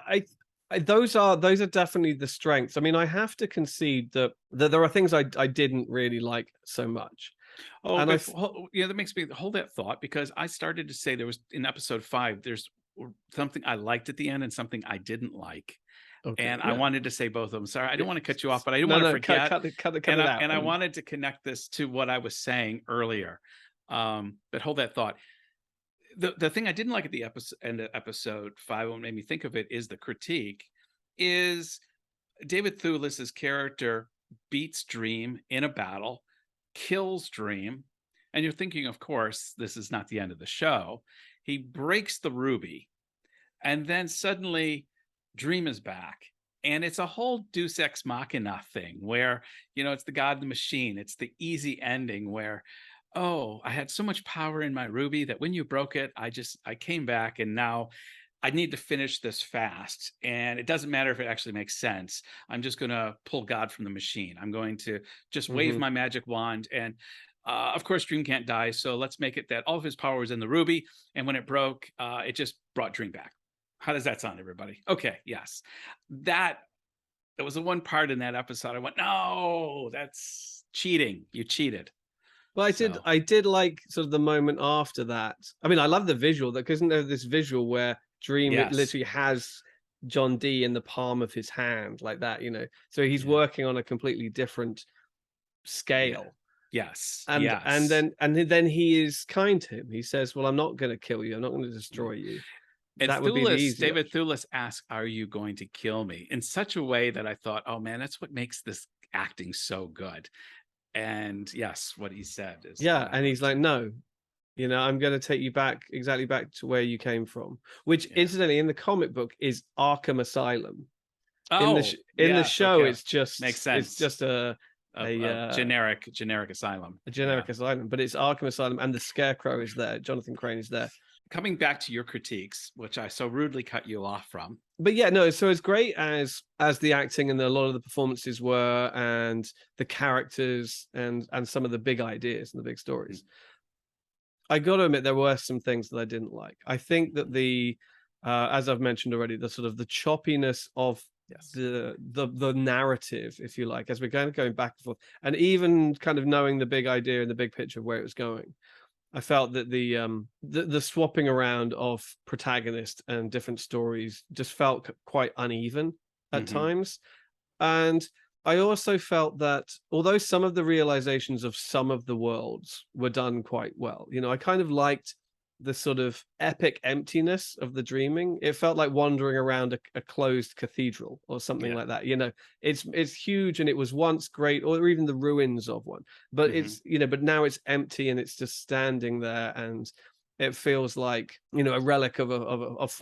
those are definitely the strengths. I mean, I have to concede that there are things I didn't really like so much. Oh, and that makes me hold that thought, because I started to say there was, in episode 5, there's something I liked at the end and something I didn't like. Okay, and I wanted to say both of them. Sorry, I don't want to cut you off, but I didn't want to forget. Cut it out. And I wanted to connect this to what I was saying earlier. But hold that thought. The thing I didn't like at the end of episode 5, what made me think of it, is the critique, is David Thewlis's character beats Dream in a battle, kills Dream, and you're thinking, of course, this is not the end of the show. He breaks the ruby, and then suddenly Dream is back. And it's a whole Deus Ex Machina thing where, it's the God of the machine. It's the easy ending where, oh, I had so much power in my ruby that when you broke it, I came back, and now I need to finish this fast. And it doesn't matter if it actually makes sense. I'm just going to pull God from the machine. I'm going to just wave my magic wand. And of course, Dream can't die. So let's make it that all of his power was in the ruby. And when it broke, it just brought Dream back. How does that sound, everybody? Okay, yes. That was the one part in that episode I went, no, that's cheating. You cheated. Well, I did like sort of the moment after that. I mean, I love the visual, because isn't there this visual where Dream literally has John Dee in the palm of his hand like that, so he's working on a completely different scale. Yes. And then he is kind to him. He says, well, I'm not going to kill you. I'm not going to destroy you. And that would be the easy David Thewlis asks, are you going to kill me? In such a way that I thought, oh man, that's what makes this acting so good. And yes, what he said is, and he's like, no, I'm going to take you back to where you came from, which incidentally in the comic book is Arkham Asylum. In the show, it's just makes sense. It's just a generic asylum. A generic asylum, but it's Arkham Asylum, and the Scarecrow is there. Jonathan Crane is there coming back to your critiques, which I so rudely cut you off from. But yeah, no, so as great as the acting and a lot of the performances were, and the characters and some of the big ideas and the big stories, I got to admit there were some things that I didn't like. I think that the as I've mentioned already, the sort of the choppiness of the narrative, if you like, as we're kind of going back and forth, and even kind of knowing the big idea and the big picture of where it was going, I felt that the swapping around of protagonist and different stories just felt quite uneven at times. And I also felt that although some of the realizations of some of the worlds were done quite well, I kind of liked the sort of epic emptiness of the dreaming. It felt like wandering around a closed cathedral or something like that. It's huge, and it was once great, or even the ruins of one, but it's but now it's empty and it's just standing there, and it feels like a relic of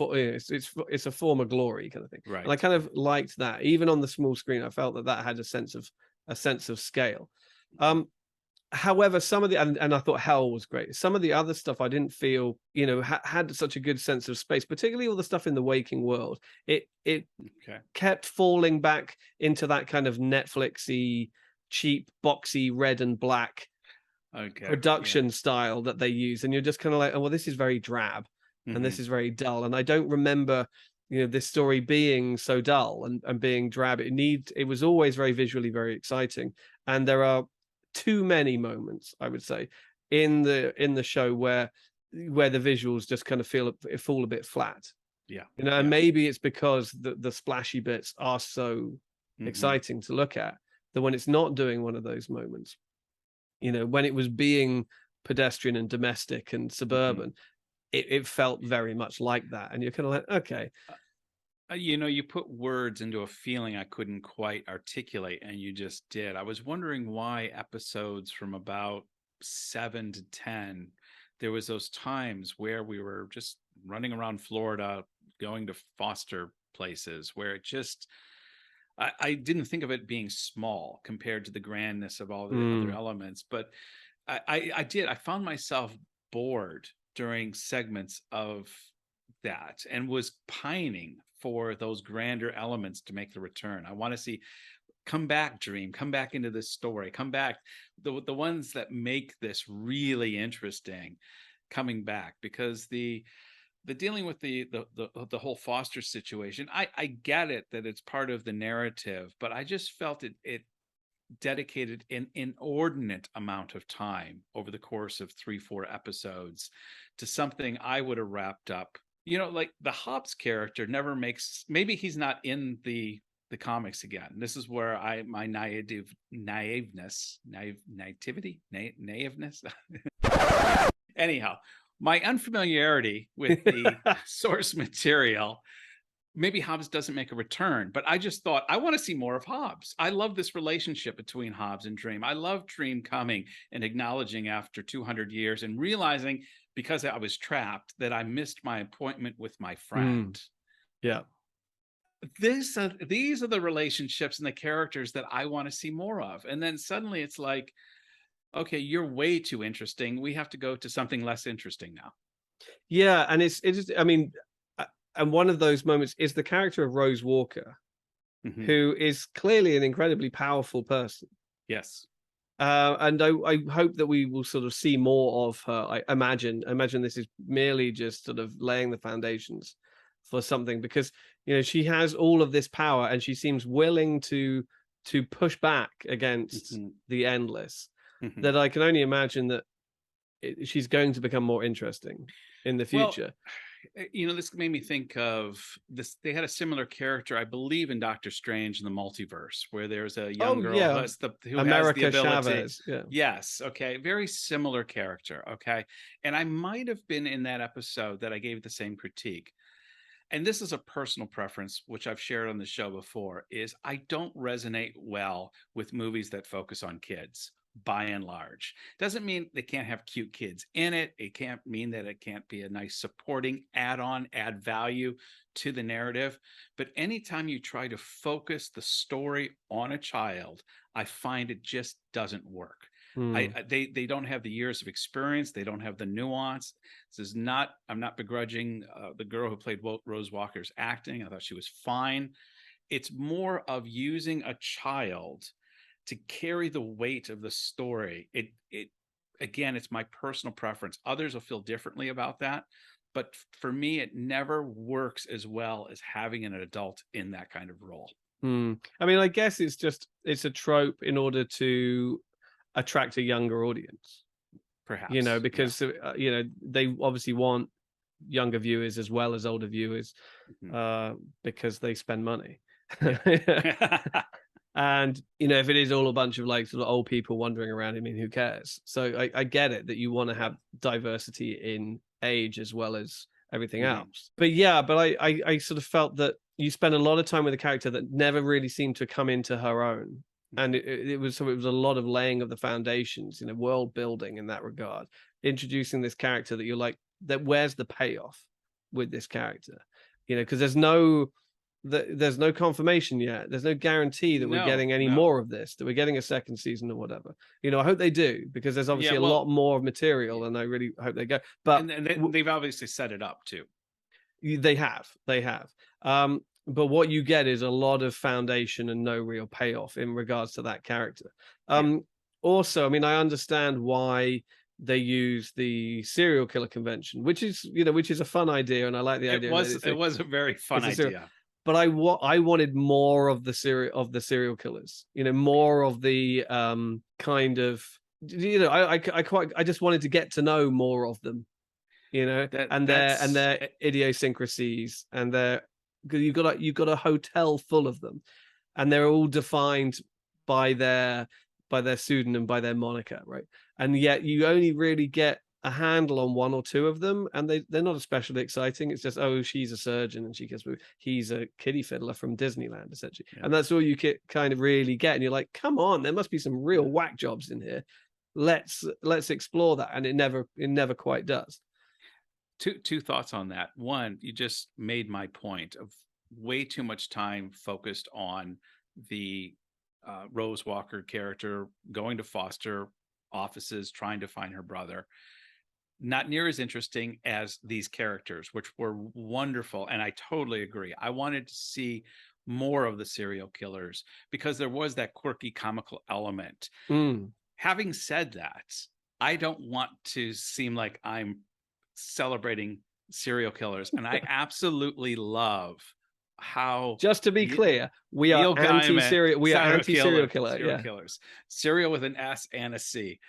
it's a former glory kind of thing. Right. And I kind of liked that. Even on the small screen, I felt that had a sense of scale. However, some of the and I thought Hell was great. Some of the other stuff I didn't feel had such a good sense of space, particularly all the stuff in the waking world. It kept falling back into that kind of Netflixy, cheap, boxy red and black production style that they use, and you're just kind of like, oh well, this is very drab and this is very dull, and I don't remember this story being so dull and being drab. It was always very visually very exciting, and there are too many moments, I would say, in the show where the visuals just kind of fall a bit flat. And maybe it's because the splashy bits are so exciting to look at, that when it's not doing one of those moments, when it was being pedestrian and domestic and suburban, it felt very much like that, and you're kind of like, okay. You put words into a feeling I couldn't quite articulate, and you just did. I was wondering why episodes from about 7 to 10, there was those times where we were just running around Florida, going to foster places, where it just, I didn't think of it being small compared to the grandness of all the other elements. But I found myself bored during segments of that, and was pining for those grander elements to make the return. I want to see, come back, Dream, come back into this story, come back, the ones that make this really interesting, coming back, because the dealing with the whole foster situation, I get it that it's part of the narrative, but I just felt it dedicated an inordinate amount of time over the course of 3-4 episodes to something I would have wrapped up. Like the Hobbs character never makes, maybe he's not in the comics again. This is where my naiveness. Anyhow, my unfamiliarity with the source material, maybe Hobbs doesn't make a return, but I just thought, I want to see more of Hobbs. I love this relationship between Hobbs and Dream. I love Dream coming and acknowledging after 200 years and realizing, because I was trapped, that I missed my appointment with my friend. These are the relationships and the characters that I want to see more of. And then suddenly it's like, okay, you're way too interesting. We have to go to something less interesting now. Yeah, and it's I mean, and one of those moments is the character of Rose Walker, who is clearly an incredibly powerful person. Yes. And I hope that we will sort of see more of her. I imagine this is merely just sort of laying the foundations for something, because she has all of this power, and she seems willing to push back against the endless. That I can only imagine that she's going to become more interesting in the future. This made me think of this. They had a similar character, I believe, in Doctor Strange in the Multiverse, where there's a young girl who America has the ability. Chavez. Yeah. Yes. Okay. Very similar character. Okay. And I might have been in that episode that I gave the same critique. And this is a personal preference, which I've shared on the show before, is I don't resonate well with movies that focus on kids. By and large, doesn't mean they can't have cute kids in it. It can't mean that it can't be a nice supporting add value to the narrative. But anytime you try to focus the story on a child, I find it just doesn't work. They don't have the years of experience. They don't have the nuance. This is not. I'm not begrudging the girl who played Rose Walker's acting. I thought she was fine. It's more of using a child to carry the weight of the story. It again, it's my personal preference. Others will feel differently about that, but for me, it never works as well as having an adult in that kind of role. I mean, I guess it's a trope in order to attract a younger audience, perhaps, because they obviously want younger viewers as well as older viewers, because they spend money. And if it is all a bunch of like sort of old people wandering around, I mean, who cares? So I get it that you want to have diversity in age as well as everything else. But I sort of felt that you spend a lot of time with a character that never really seemed to come into her own. And it was a lot of laying of the foundations, world building in that regard, introducing this character that you're like, that where's the payoff with this character? Because there's no confirmation yet. There's no guarantee that we're getting any more of this, that we're getting a second season or whatever. I hope they do, because there's obviously a lot more material, and I really hope they go. But they've obviously set it up too. They have. But what you get is a lot of foundation and no real payoff in regards to that character. Also, I mean, I understand why they use the serial killer convention, which is a fun idea, and I like the idea. It was a very fun idea. But I wanted more of the serial killers, more of the kind of, I just wanted to get to know more of them, and their idiosyncrasies, and you've got a hotel full of them, and they're all defined by their pseudonym, by their moniker, right? And yet you only really get a handle on one or two of them, and they're not especially exciting. It's just, oh, she's a surgeon and she gets moved. He's a kiddie fiddler from Disneyland, essentially. And that's all you kind of really get. And you're like, come on, there must be some real whack jobs in here. Let's explore that. And it never quite does. Two thoughts on that. One, you just made my point of way too much time focused on the Rose Walker character going to foster offices, trying to find her brother. Not near as interesting as these characters, which were wonderful. And I totally agree. I wanted to see more of the serial killers because there was that quirky comical element. Having said that, I don't want to seem like I'm celebrating serial killers. And I absolutely love how, just to be clear, we are anti-serial killers. Serial with an S and a C.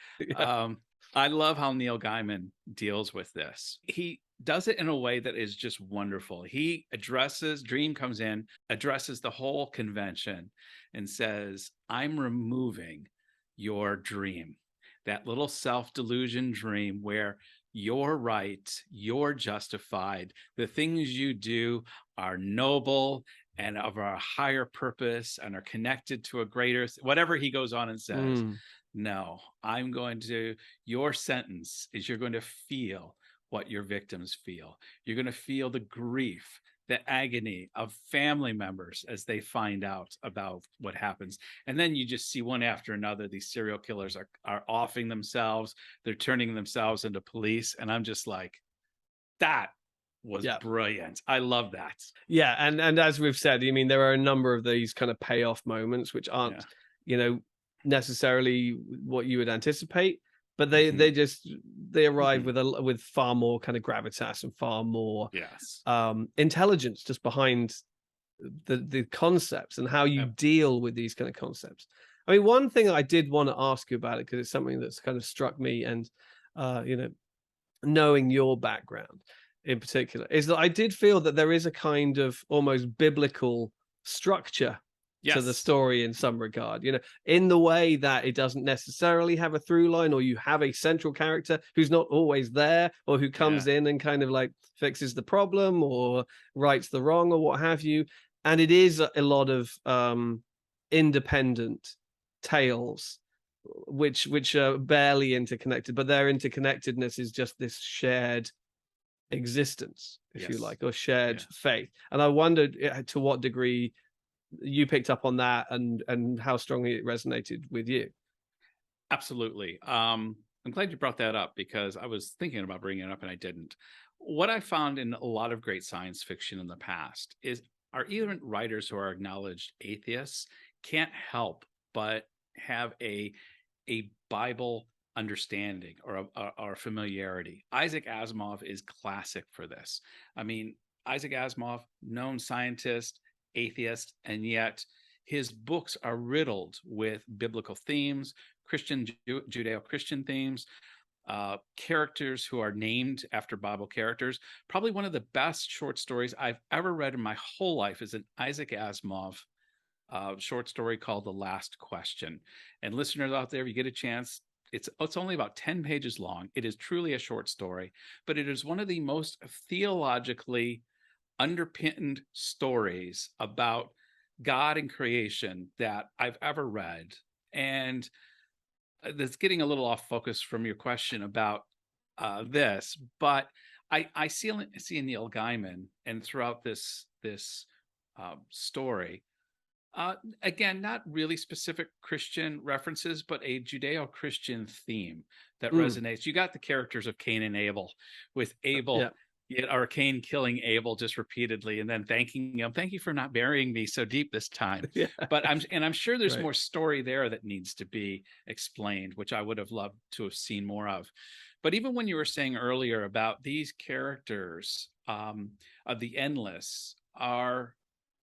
I love how Neil Gaiman deals with this. He does it in a way that is just wonderful. He Dream comes in, addresses the whole convention and says, I'm removing your dream, that little self-delusion dream where you're right, you're justified, the things you do are noble and of a higher purpose and are connected to a greater, whatever he goes on and says. No, your sentence is you're going to feel what your victims feel. You're going to feel the grief, the agony of family members as they find out about what happens. And then you just see one after another, these serial killers are offing themselves. They're turning themselves into police. And I'm just like, that was brilliant. I love that. Yeah. And as we've said, I mean, there are a number of these kind of payoff moments, which aren't, necessarily what you would anticipate, but they arrive with far more kind of gravitas and far more intelligence just behind the concepts and how you deal with these kind of concepts. I mean, one thing I did want to ask you about it, because it's something that's kind of struck me, and knowing your background in particular, is that I did feel that there is a kind of almost biblical structure to the story in some regard, in the way that it doesn't necessarily have a through line, or you have a central character who's not always there, or who comes in and kind of like fixes the problem or rights the wrong or what have you. And it is a lot of independent tales which are barely interconnected, but their interconnectedness is just this shared existence, if you like, or shared faith. And I wondered to what degree you picked up on that, and how strongly it resonated with you. Absolutely. I'm glad you brought that up because I was thinking about bringing it up and I didn't. What I found in a lot of great science fiction in the past is our even writers who are acknowledged atheists can't help but have a Bible understanding or a familiarity. Isaac Asimov is classic for this. I mean, Isaac Asimov, known scientist, atheist, and yet his books are riddled with biblical themes, Christian, Judeo-Christian themes, characters who are named after Bible characters. Probably one of the best short stories I've ever read in my whole life is an Isaac Asimov short story called The Last Question. And listeners out there, if you get a chance, it's only about 10 pages long. It is truly a short story, but it is one of the most theologically underpinned stories about God and creation that I've ever read. And that's getting a little off focus from your question about this, but I see Neil Gaiman, and throughout this story, again, not really specific Christian references, but a Judeo-Christian theme that resonates. You got the characters of Cain and Abel, with Abel, or Cain killing Abel just repeatedly, and then thanking him, "Thank you for not burying me so deep this time." But I'm sure there's more story there that needs to be explained, which I would have loved to have seen more of. But even when you were saying earlier about these characters of the endless are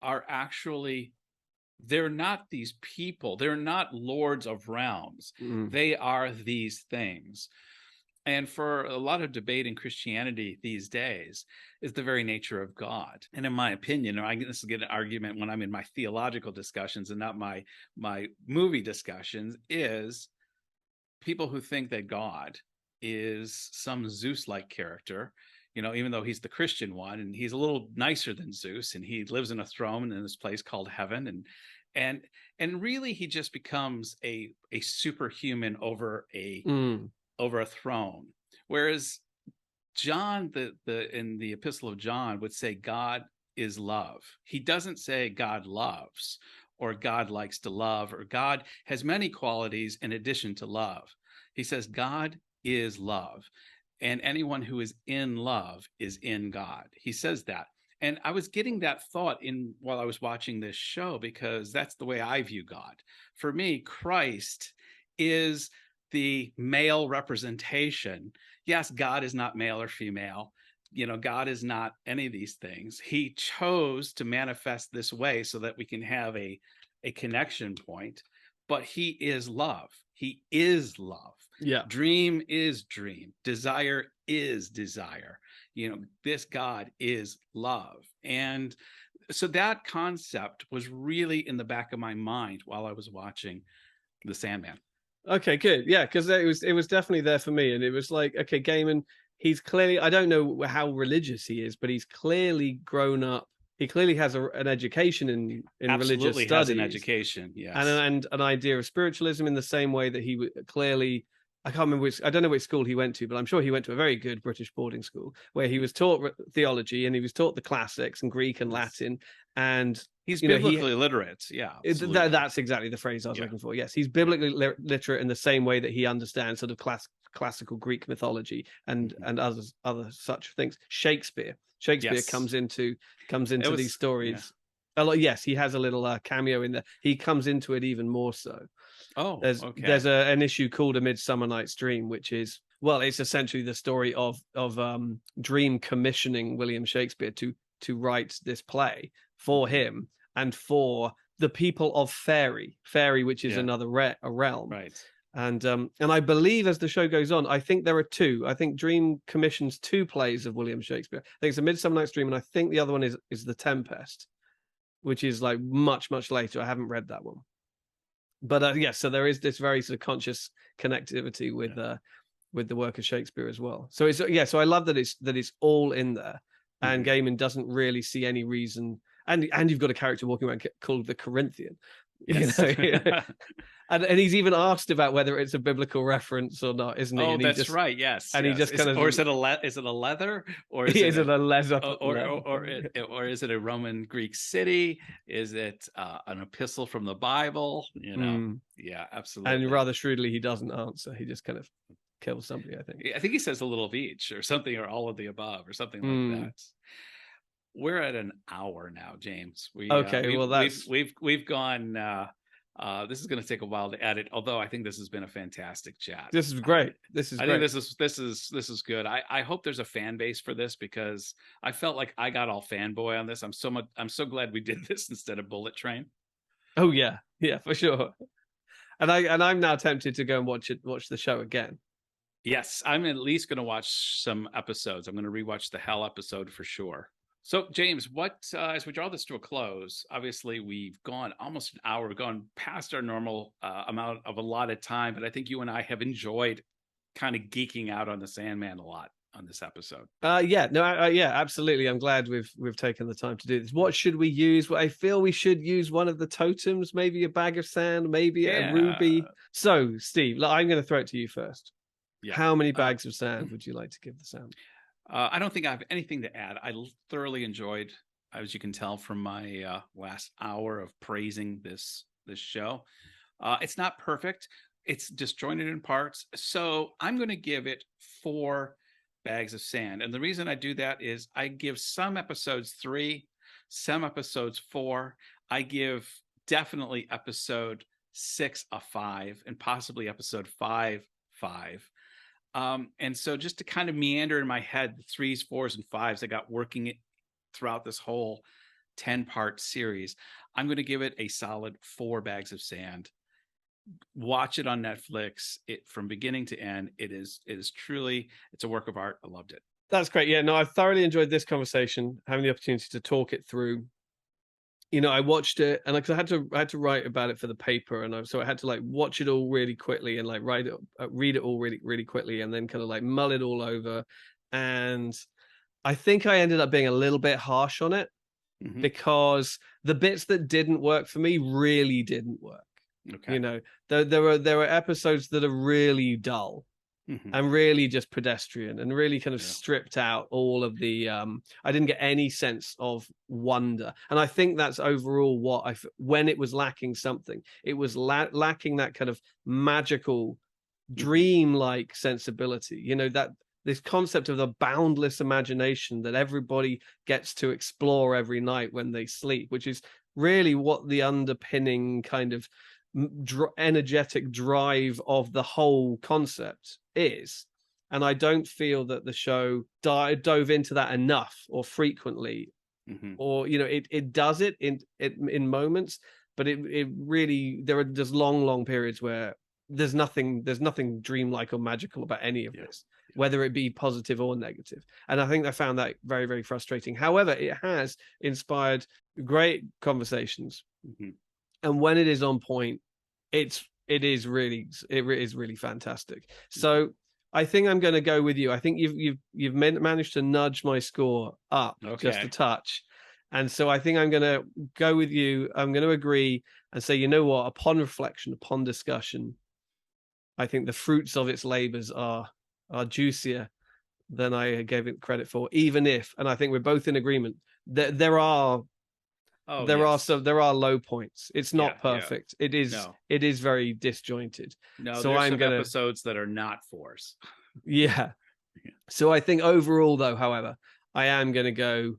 actually, they're not these people. They're not lords of realms. They are these things. And for a lot of debate in Christianity these days is the very nature of God. And in my opinion, this will get an argument when I'm in my theological discussions and not my movie discussions, is people who think that God is some Zeus-like character, even though he's the Christian one, and he's a little nicer than Zeus, and he lives in a throne in this place called heaven, and really he just becomes a superhuman over a throne. Whereas John, in the Epistle of John, would say God is love. He doesn't say God loves, or God likes to love, or God has many qualities in addition to love. He says God is love, and anyone who is in love is in God. He says that. And I was getting that thought while I was watching this show, because that's the way I view God. For me, Christ is the male representation. Yes, God is not male or female. God is not any of these things. He chose to manifest this way so that we can have a connection point, but he is love. He is love. Yeah. Dream is dream. Desire is desire. This God is love. And so that concept was really in the back of my mind while I was watching The Sandman. Okay, good. Yeah, because it was definitely there for me. And it was like, okay, Gaiman, he's clearly, I don't know how religious he is, but he's clearly grown up. He clearly has an education in religious studies. Has an education, yes. And an idea of spiritualism, in the same way that he clearly, I can't remember I don't know which school he went to, but I'm sure he went to a very good British boarding school where he was taught theology, and he was taught the classics and Greek and Latin, and he's biblically literate. Yeah, that's exactly the phrase I was looking for. Yes, he's biblically literate in the same way that he understands sort of classical Greek mythology and other such things. Shakespeare comes into these stories. Yeah. Yes, he has a little cameo in there. He comes into it even more so. Oh, there's an issue called A Midsummer Night's Dream, which is, well, it's essentially the story of Dream commissioning William Shakespeare to write this play for him and for the people of Fairy, which is another realm. Right. And I believe as the show goes on, I think there are two. I think Dream commissions two plays of William Shakespeare. I think it's A Midsummer Night's Dream, and I think the other one is The Tempest, which is like much, much later. I haven't read that one. But so there is this very sort of conscious connectivity with the work of Shakespeare as well. So so I love that it's all in there, and Gaiman doesn't really see any reason. And you've got a character walking around called the Corinthian, Yes. And he's even asked about whether it's a biblical reference or not, isn't he? Oh, And he that's just, right. Yes. and he just kind of, or is it a leather, or is he it is in a leather, or is it a Roman Greek city? Is it an epistle from the Bible? You know, yeah, absolutely. And rather shrewdly, he doesn't answer. He just kind of kills somebody, I think. I think he says a little of each, or something, or all of the above, or something like that. We're at an hour now, James. We've gone. This is going to take a while to edit, although I think this has been a fantastic chat. This is great. I think this is good. I hope there's a fan base for this, because I felt like I got all fanboy on this. I'm so glad we did this instead of Bullet Train. Oh yeah, for sure. And I'm now tempted to go and watch the show again. Yes, I'm at least going to watch some episodes. I'm going to rewatch the Hell episode for sure. So, James, as we draw this to a close, obviously we've gone almost an hour, we've gone past our normal amount of allotted time, but I think you and I have enjoyed kind of geeking out on the Sandman a lot on this episode. Yeah, absolutely. I'm glad we've taken the time to do this. What should we use? Well, I feel we should use one of the totems, maybe a bag of sand, maybe a ruby. So, Steve, I'm going to throw it to you first. Yeah. How many bags of sand would you like to give the sound? I don't think I have anything to add. I thoroughly enjoyed, as you can tell from my last hour of praising this show. It's not perfect. It's disjointed in parts. So I'm going to give it 4 bags of sand. And the reason I do that is I give some episodes 3, some episodes 4. I give definitely episode 6 a 5, and possibly episode 5. And so just to kind of meander in my head, the 3s, 4s, and 5s I got working it throughout this whole 10-part series, I'm going to give it a solid 4 bags of sand. Watch it on Netflix. It from beginning to end. It is truly, it's a work of art. I loved it. That's great. Yeah, no, I thoroughly enjoyed this conversation, having the opportunity to talk it through. You know, I watched it, and I had to write about it for the paper, and so I had to like watch it all really quickly and like read it all really, really quickly, and then kind of like mull it all over. And I think I ended up being a little bit harsh on it, because the bits that didn't work for me really didn't work. Okay. You know, there were episodes that are really dull. And really just pedestrian, and really kind of stripped out all of the I didn't get any sense of wonder. And I think that's overall what when it was lacking something, it was lacking that kind of magical dream-like sensibility, you know, that this concept of the boundless imagination that everybody gets to explore every night when they sleep, which is really what the underpinning kind of energetic drive of the whole concept is. And I don't feel that the show dove into that enough or frequently, or, you know, it does it in moments, but it really, there are just long periods where there's nothing dreamlike or magical about any of this, whether it be positive or negative. And I think I found that very, very frustrating. However, it has inspired great conversations. And when it is on point, it is really fantastic. So I think I'm going to go with you. I think you've managed to nudge my score up just a touch, and so I think I'm going to go with you. I'm going to agree and say, you know what? Upon reflection, upon discussion, I think the fruits of its labors are juicier than I gave it credit for. Even if, and I think we're both in agreement that there are low points. It's not perfect. It is very disjointed. No, so there's some episodes that are not 4s. Yeah. So I think overall, though, however, I am going to go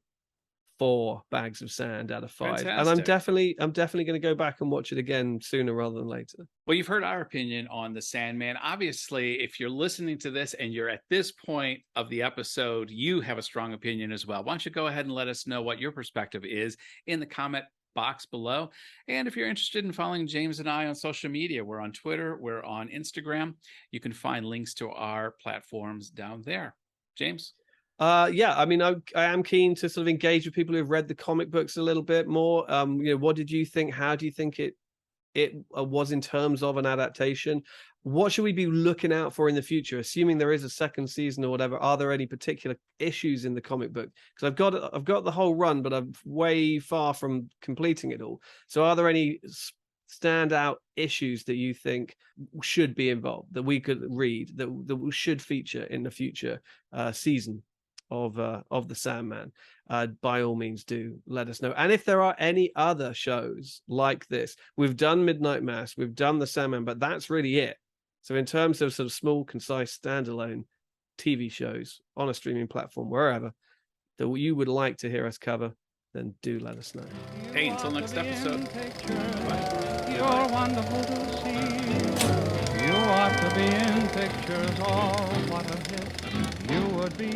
4 bags of sand out of 5. Fantastic. And I'm definitely going to go back and watch it again sooner rather than later. Well, you've heard our opinion on the Sandman. Obviously, if you're listening to this and you're at this point of the episode, you have a strong opinion as well. Why don't you go ahead and let us know what your perspective is in the comment box below. And if you're interested in following James and I on social media, we're on Twitter, we're on Instagram. You can find links to our platforms down there. James? Yeah, I mean, I am keen to sort of engage with people who've read the comic books a little bit more. You know, what did you think? How do you think it was in terms of an adaptation? What should we be looking out for in the future? Assuming there is a second season or whatever, are there any particular issues in the comic book? Because I've got the whole run, but I'm way far from completing it all. So are there any standout issues that you think should be involved, that we could read, that we should feature in the future season of the Sandman, by all means do let us know. And if there are any other shows like this, we've done Midnight Mass, we've done the Sandman, but that's really it. So in terms of sort of small, concise, standalone TV shows on a streaming platform, wherever, that you would like to hear us cover, then do let us know. Hey, until next episode. Bye. You're wonderful to see. You ought to be in pictures. Oh, what a hit you would be.